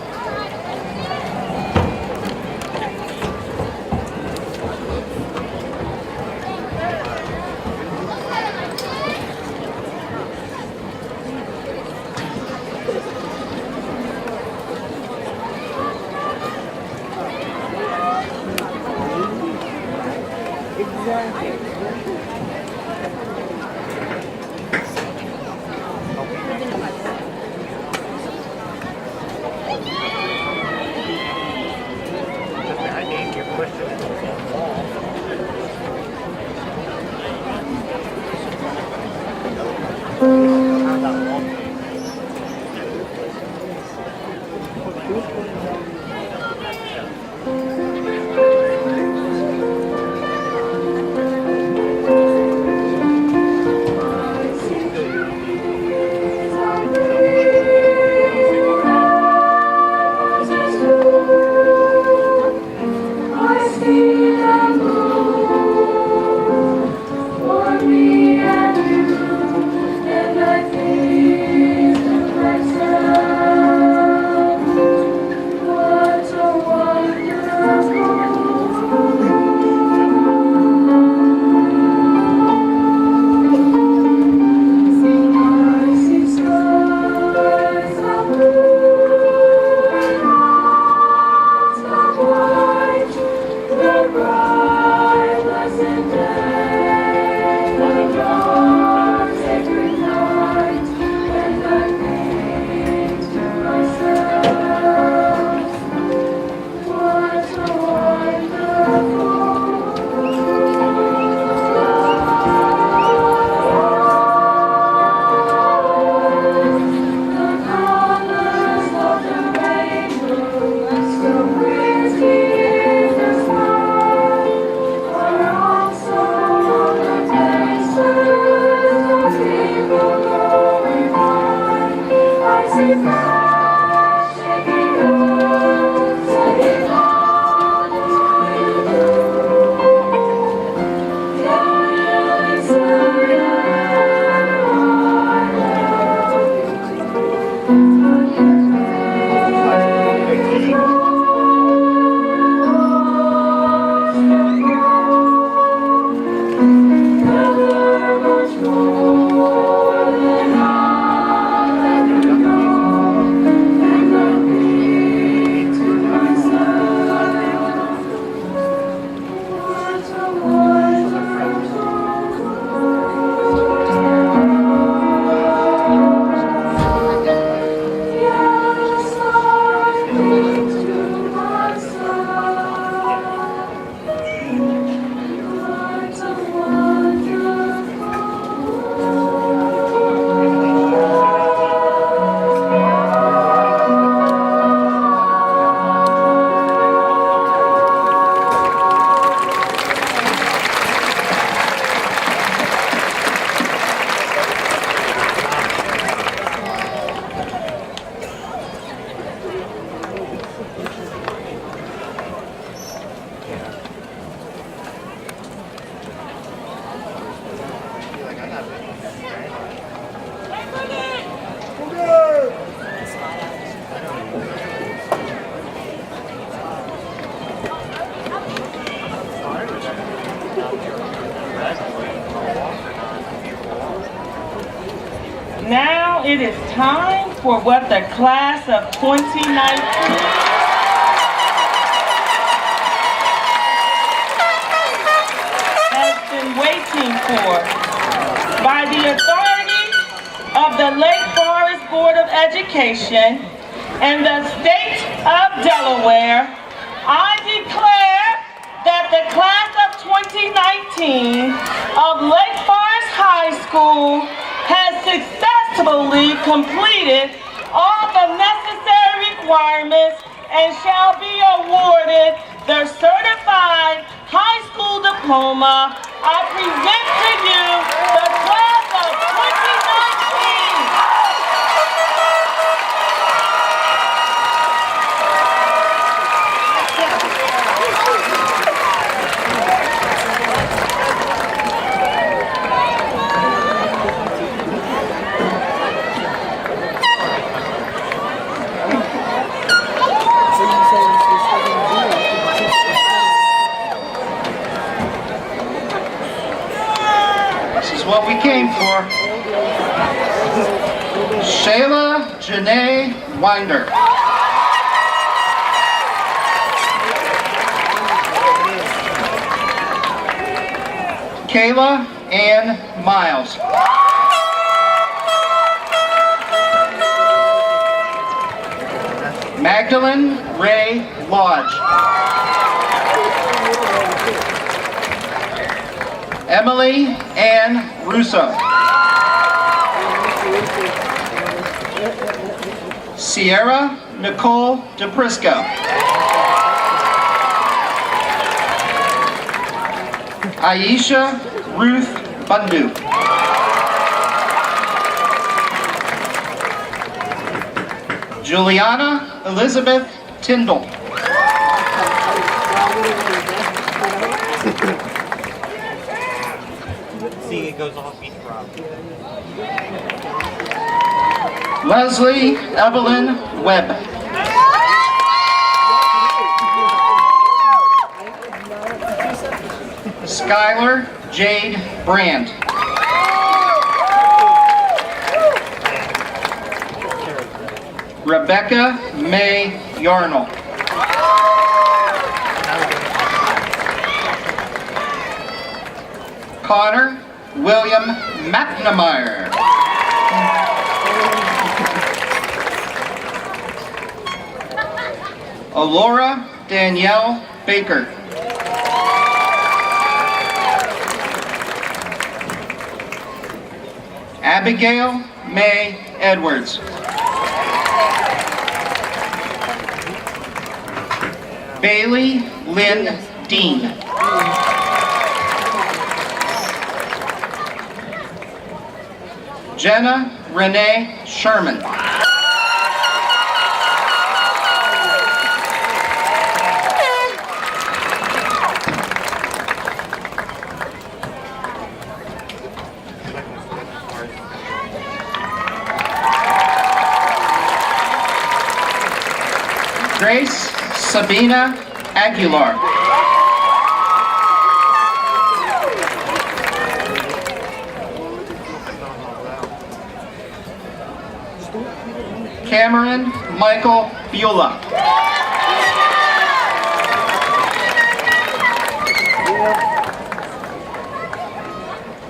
G: Now it is time for what the class of 2019 has been waiting for. By the authority of the Lake Forest Board of Education and the state of Delaware, I declare that the class of 2019 of Lake Forest High School has successfully completed all the necessary requirements and shall be awarded their certified high school diploma. I present to you the class of 2019.
A: What we came for. Shayla Janae Winder. Kayla Ann Miles. Magdalene Ray Lodge. Emily Ann Russo. Sierra Nicole DePrisco. Aisha Ruth Bundu. Juliana Elizabeth Tyndall.
I: It goes off each round.
A: Leslie Evelyn Webb. Skylar Jade Brand. Rebecca May Yarnell. Connor William McNamara. Alora Danielle Baker. Abigail May Edwards. Bailey Lynn Dean. Jenna Renee Sherman. Grace Sabina Aguilar. Cameron Michael Beulah.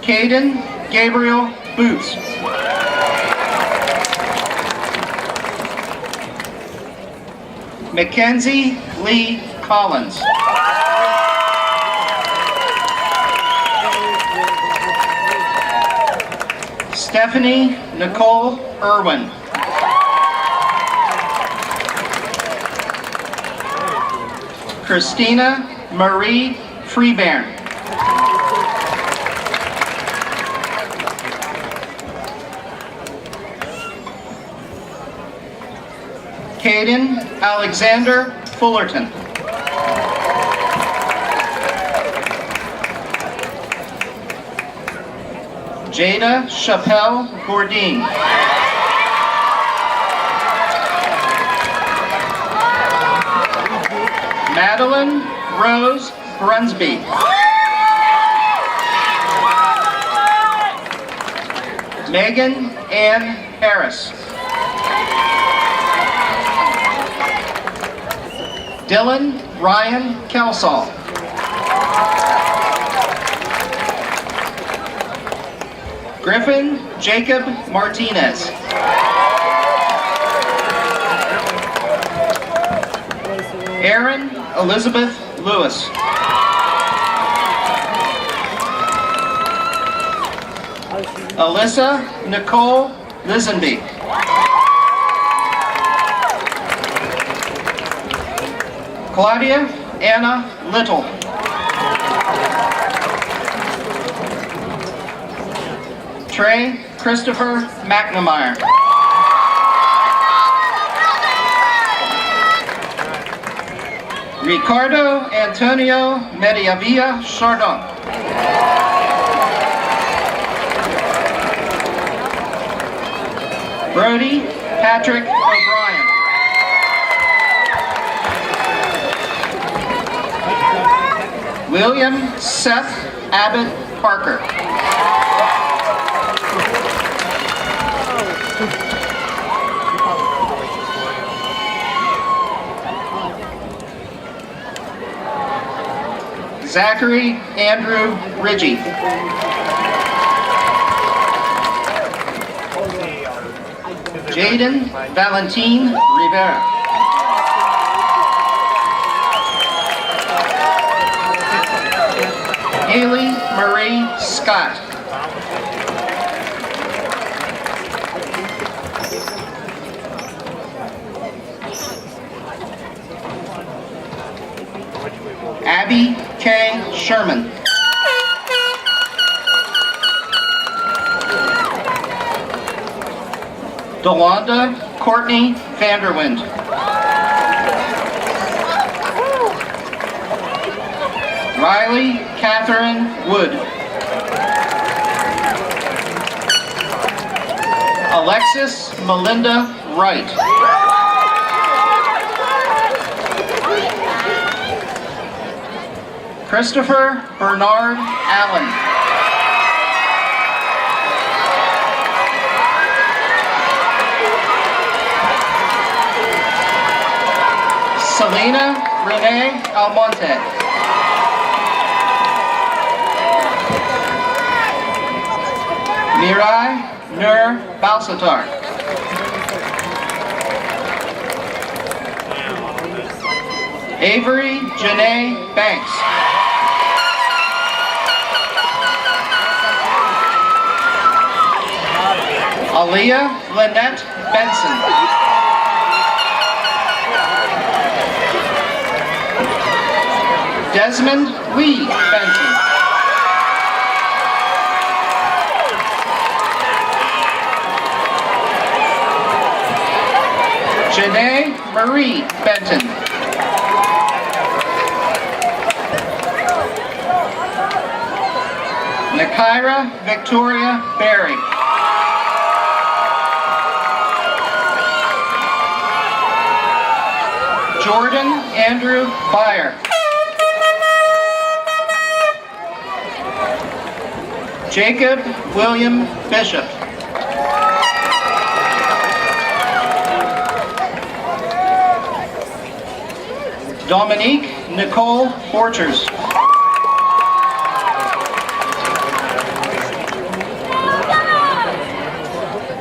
A: Caden Gabriel Boots. Mackenzie Lee Collins. Stephanie Nicole Irwin. Christina Marie Freebairn. Caden Alexander Fullerton. Jada Chappelle Gourdine. Madeline Rose Brunsby. Megan Ann Harris. Dylan Ryan Kelsall. Griffin Jacob Martinez. Erin Elizabeth Lewis. Alyssa Nicole Lisenby. Claudia Anna Little. Trey Christopher McNamara. Ricardo Antonio Mediavilla Chardon. Brody Patrick O'Brien. William Seth Abbott Parker. Zachary Andrew Ridgie. Jaden Valentine Rivera. Haley Marie Scott. Abby K. Sherman. Delonda Courtney Vanderwind. Riley Catherine Wood. Alexis Melinda Wright. Christopher Bernard Allen. Selena Renee Almonte. Mirai Nur Balsatar. Avery Janae Banks. Aaliyah Lynette Benson. Desmond Lee Benson. Janae Marie Benton. Nakaira Victoria Berry. Jordan Andrew Byer. Jacob William Bishop. Dominique Nicole Borchers.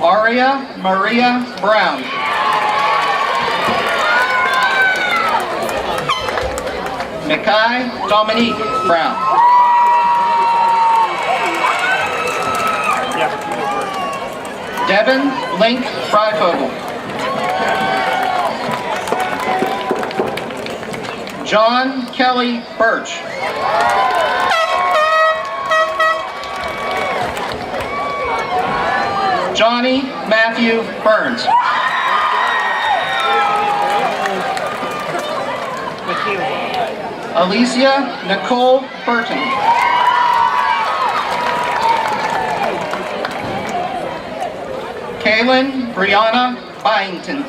A: Aria Maria Brown. Mackay Dominique Brown. Devin Link Freifogel. John Kelly Birch. Johnny Matthew Burns. Alicia Nicole Burton. Kaylin Brianna Byington.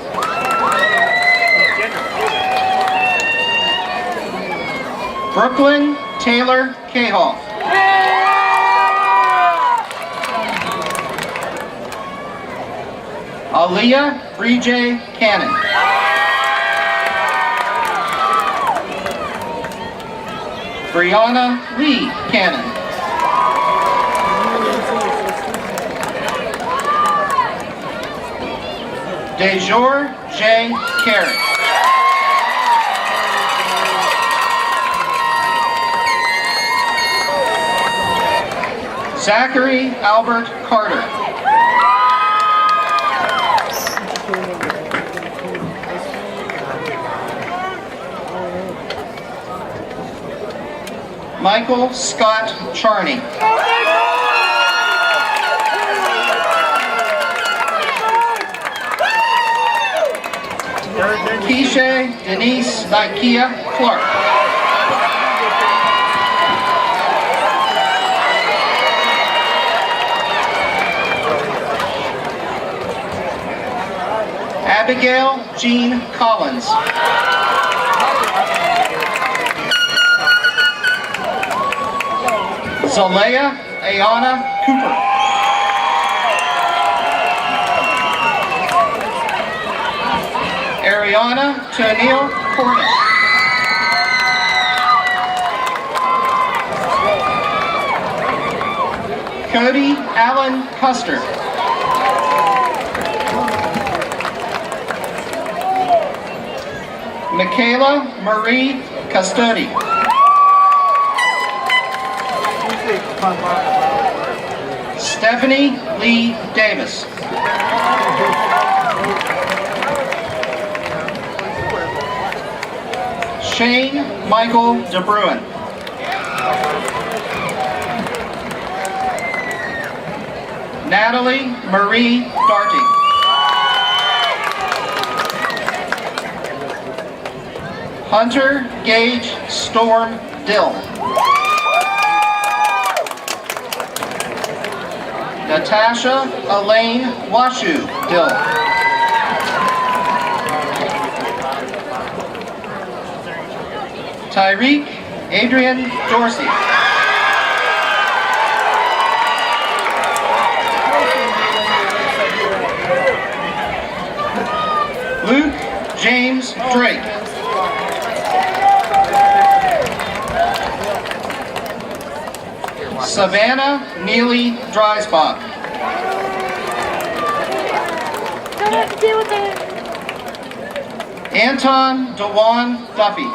A: Brooklyn Taylor Cahoff. Aaliyah Bree Cannon. Brianna Lee Cannon. Dejour J. Carey. Zachary Albert Carter. Michael Scott Charney. Keisha Denise Nikia Clark. Abigail Jean Collins. Zalea Ayana Cooper. Ariana Tanil Cornish. Cody Allen Custer. Michaela Marie Custody. Stephanie Lee Davis. Shane Michael DeBruin. Natalie Marie Darty. Hunter Gage Storm Dill. Natasha Elaine Washu Dill. Tyreek Adrian Dorsey. Luke James Drake. Savannah Neely Dreisbach.
H: Don't have to deal with it.
A: Anton DeJuan Duffy.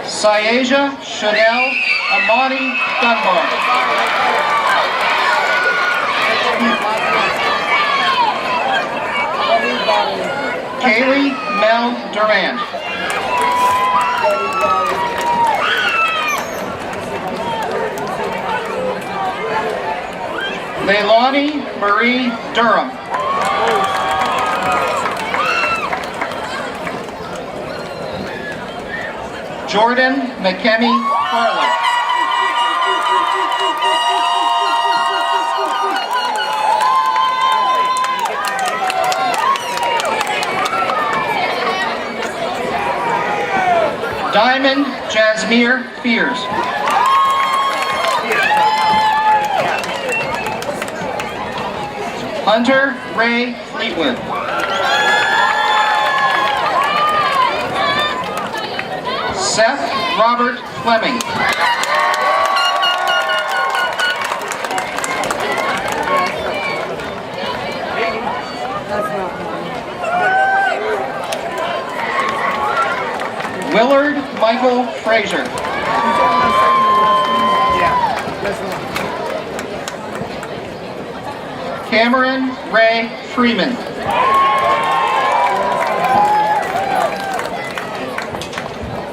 A: Syasia Chanel Amani Dunbar. Kaylee Mel Durant. Leilani Marie Durham. Jordan McKemmy Farley. Diamond Jasmine Fears. Hunter Ray Fleetwood. Seth Robert Fleming. Willard Michael Frazier. Cameron Ray Freeman.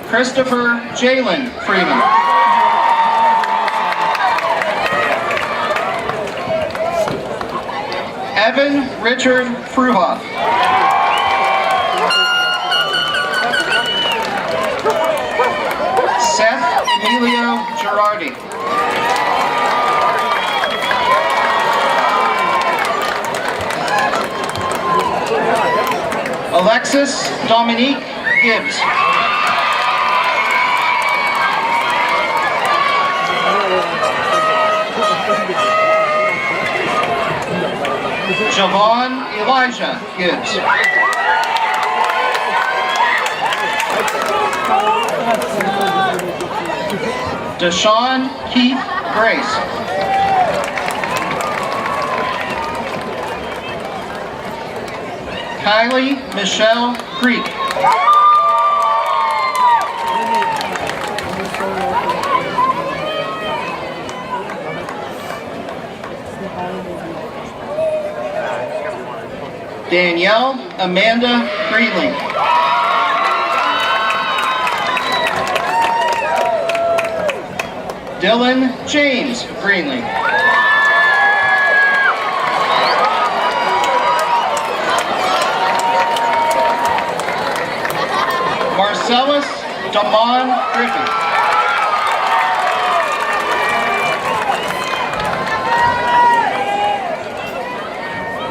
A: Christopher Jalen Freeman. Evan Richard Fruhoff. Seth Emilio Girardi. Alexis Dominique Gibbs. Devon Elijah Gibbs. Deshaun Keith Grace. Kylie Michelle Creek. Danielle Amanda Greenlee. Dylan James Greenlee. Marcellus Damon Griffin.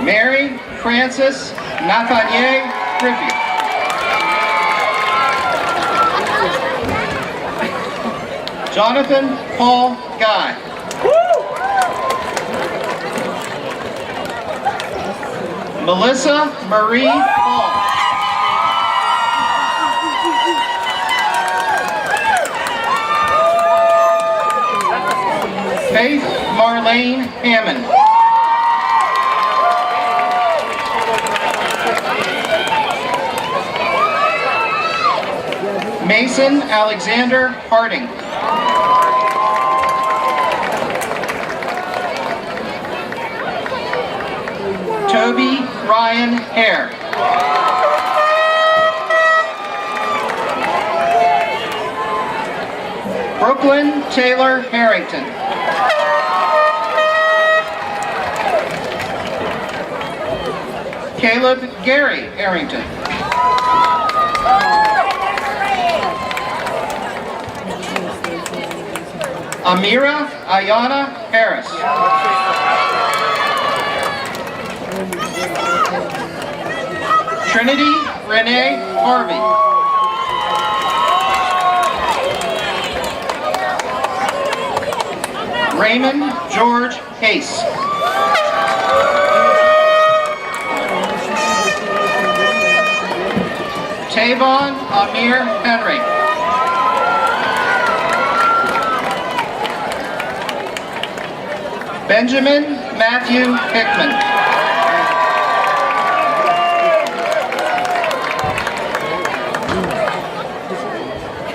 A: Mary Frances Nathaniel Griffey. Jonathan Paul Guy. Melissa Marie Paul. Faith Marlene Hammond. Mason Alexander Harding. Toby Ryan Hare. Brooklyn Taylor Harrington. Caleb Gary Harrington. Amira Ayana Harris. Trinity Renee Harvey. Raymond George Hayes. Tavon Amir Henry. Benjamin Matthew Hickman.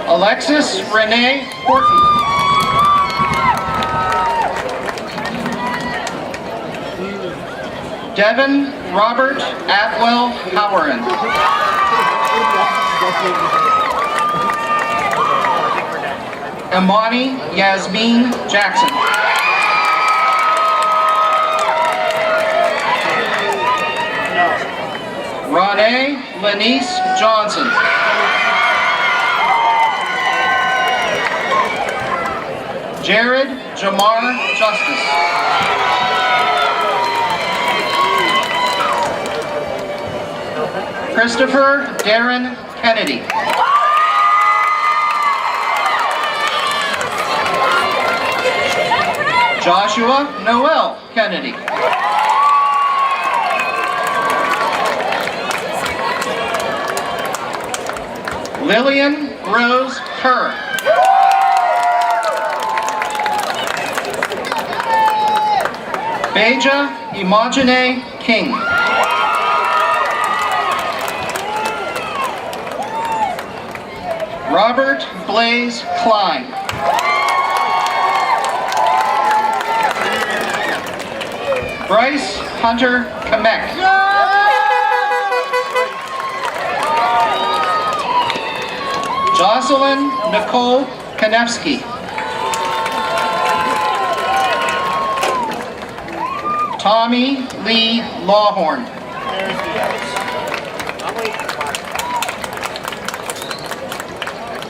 A: Alexis Renee Horton. Devin Robert Atwell Howerin. Imani Yasmin Jackson. Ronee Lenice Johnson. Jared Jamar Justice. Christopher Darren Kennedy. Joshua Noel Kennedy. Lillian Rose Kerr. Beja Imogene King. Robert Blaze Klein. Bryce Hunter Kamek. Jocelyn Nicole Kanevsky. Tommy Lee Lawhorn.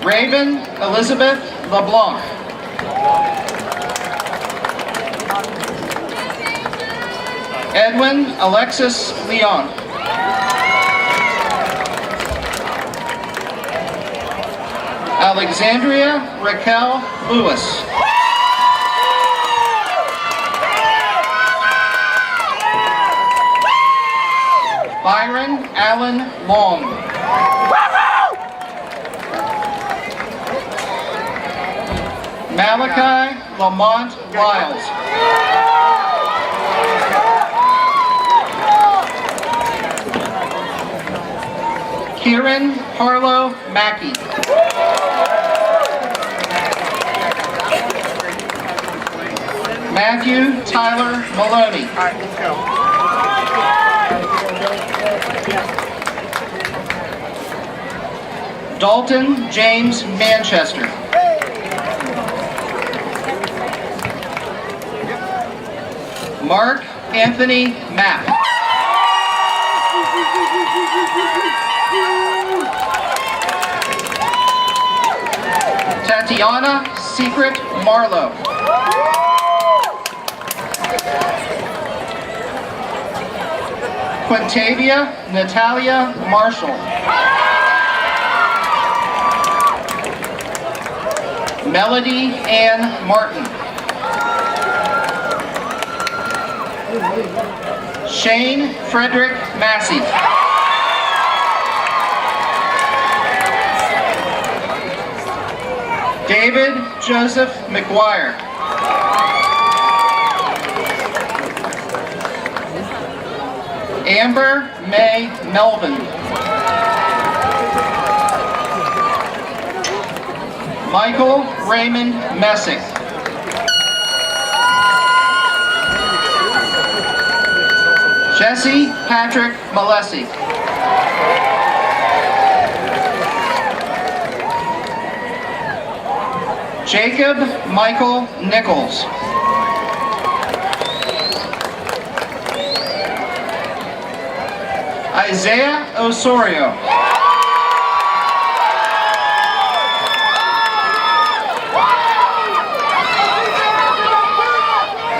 A: Raven Elizabeth LeBlanc. Edwin Alexis Leon. Alexandria Raquel Lewis. Byron Allen Long. Malachi Lamont Lyles. Kieran Harlow Mackey. Matthew Tyler Maloney. Dalton James Manchester. Mark Anthony Mapp. Tatiana Secret Marlowe. Quintavia Natalia Marshall. Melody Ann Martin. Shane Frederick Massey. David Joseph McGuire. Amber May Melvin. Michael Raymond Messick. Jesse Patrick Malesi. Jacob Michael Nichols. Isaiah Osorio.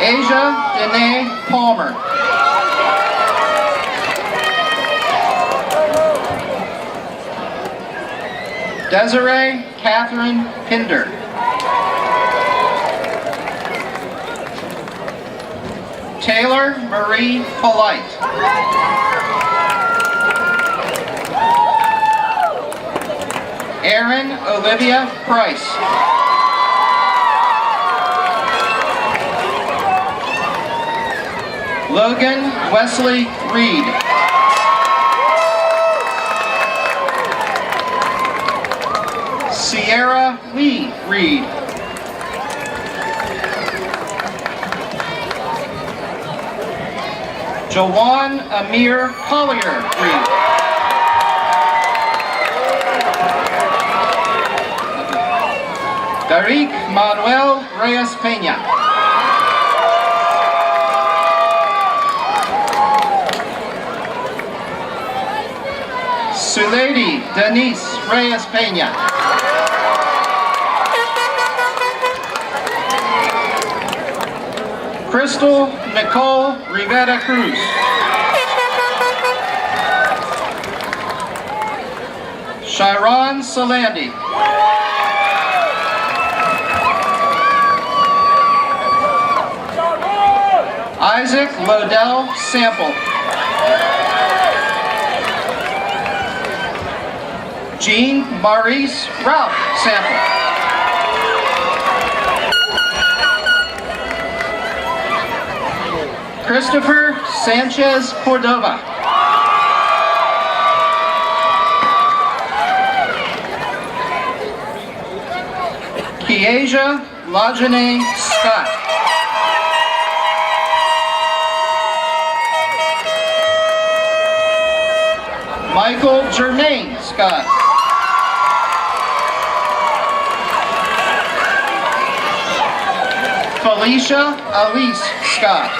A: Asia Danae Palmer. Desiree Catherine Pinder. Taylor Marie Polite. Erin Olivia Price. Logan Wesley Reed. Sierra Lee Reed. Jawan Amir Collier Reed. Tariq Manuel Reyes Peña. Sulady Denise Reyes Peña. Crystal Nicole Rivera Cruz. Chiron Solandi. Isaac Lodell Sample. Jean Maurice Ralph Sample. Christopher Sanchez Cordova. Kiesia Lajane Scott. Michael Jermaine Scott. Felicia Elise Scott.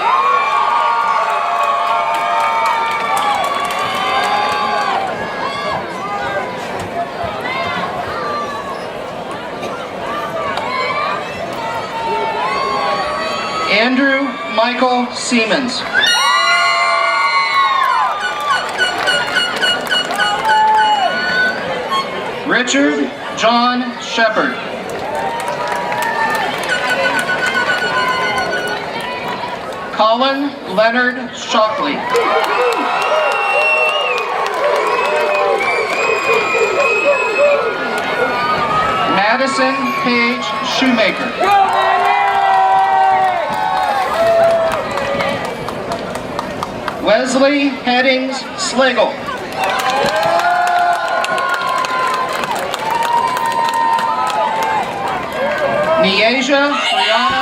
A: Andrew Michael Siemens. Richard John Shepard. Colin Leonard Shockley. Madison Page Shoemaker. Leslie Headings Sligel. Niesia Brianna.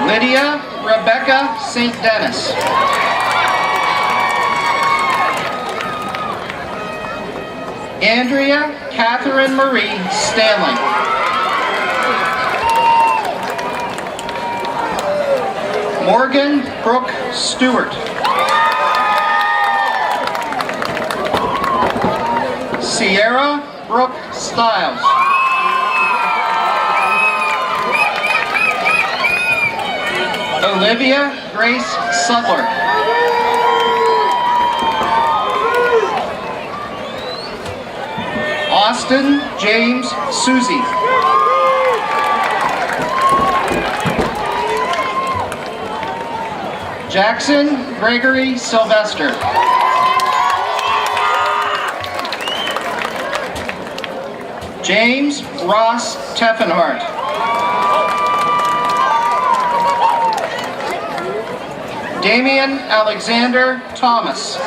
A: Lydia Rebecca St. Dennis. Andrea Catherine Marie Stanley. Morgan Brooke Stewart. Sierra Brooke Stiles. Olivia Grace Sutler. Austin James Susie. Jackson Gregory Sylvester. James Ross Teffenhart. Damian Alexander Thomas.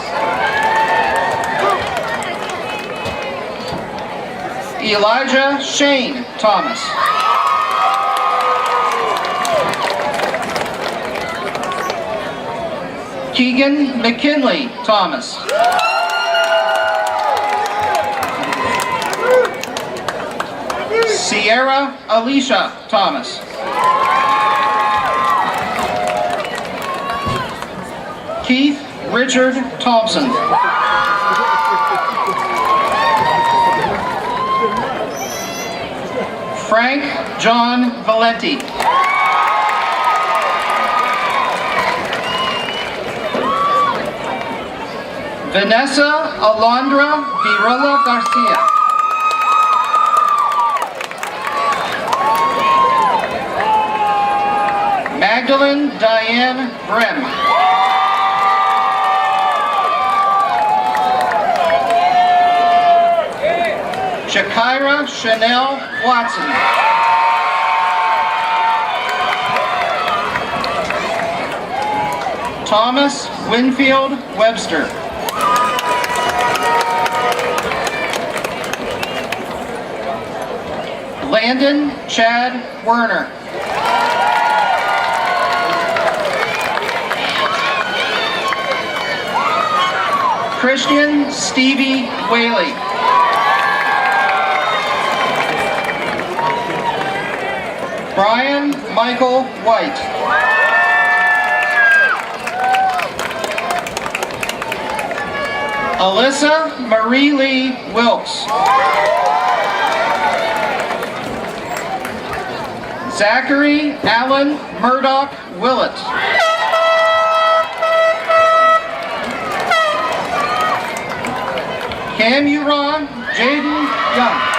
A: Elijah Shane Thomas. Keegan McKinley Thomas. Sierra Alicia Thomas. Keith Richard Thompson. Frank John Valenti. Vanessa Alondra Virilla Garcia. Magdalene Diane Brem. Shakira Chanel Watson. Thomas Winfield Webster. Landon Chad Werner. Christian Stevie Whaley. Brian Michael White. Alyssa Marie Lee Wilkes. Zachary Allen Murdoch Willett. Cam Uron Jaden Young.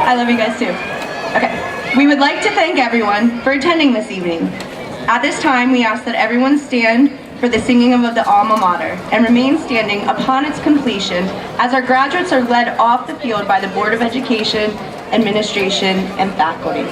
L: I love you guys too. Okay. We would like to thank everyone for attending this evening. At this time, we ask that everyone stand for the singing of the alma mater and remain standing upon its completion as our graduates are led off the field by the Board of Education, administration, and faculty.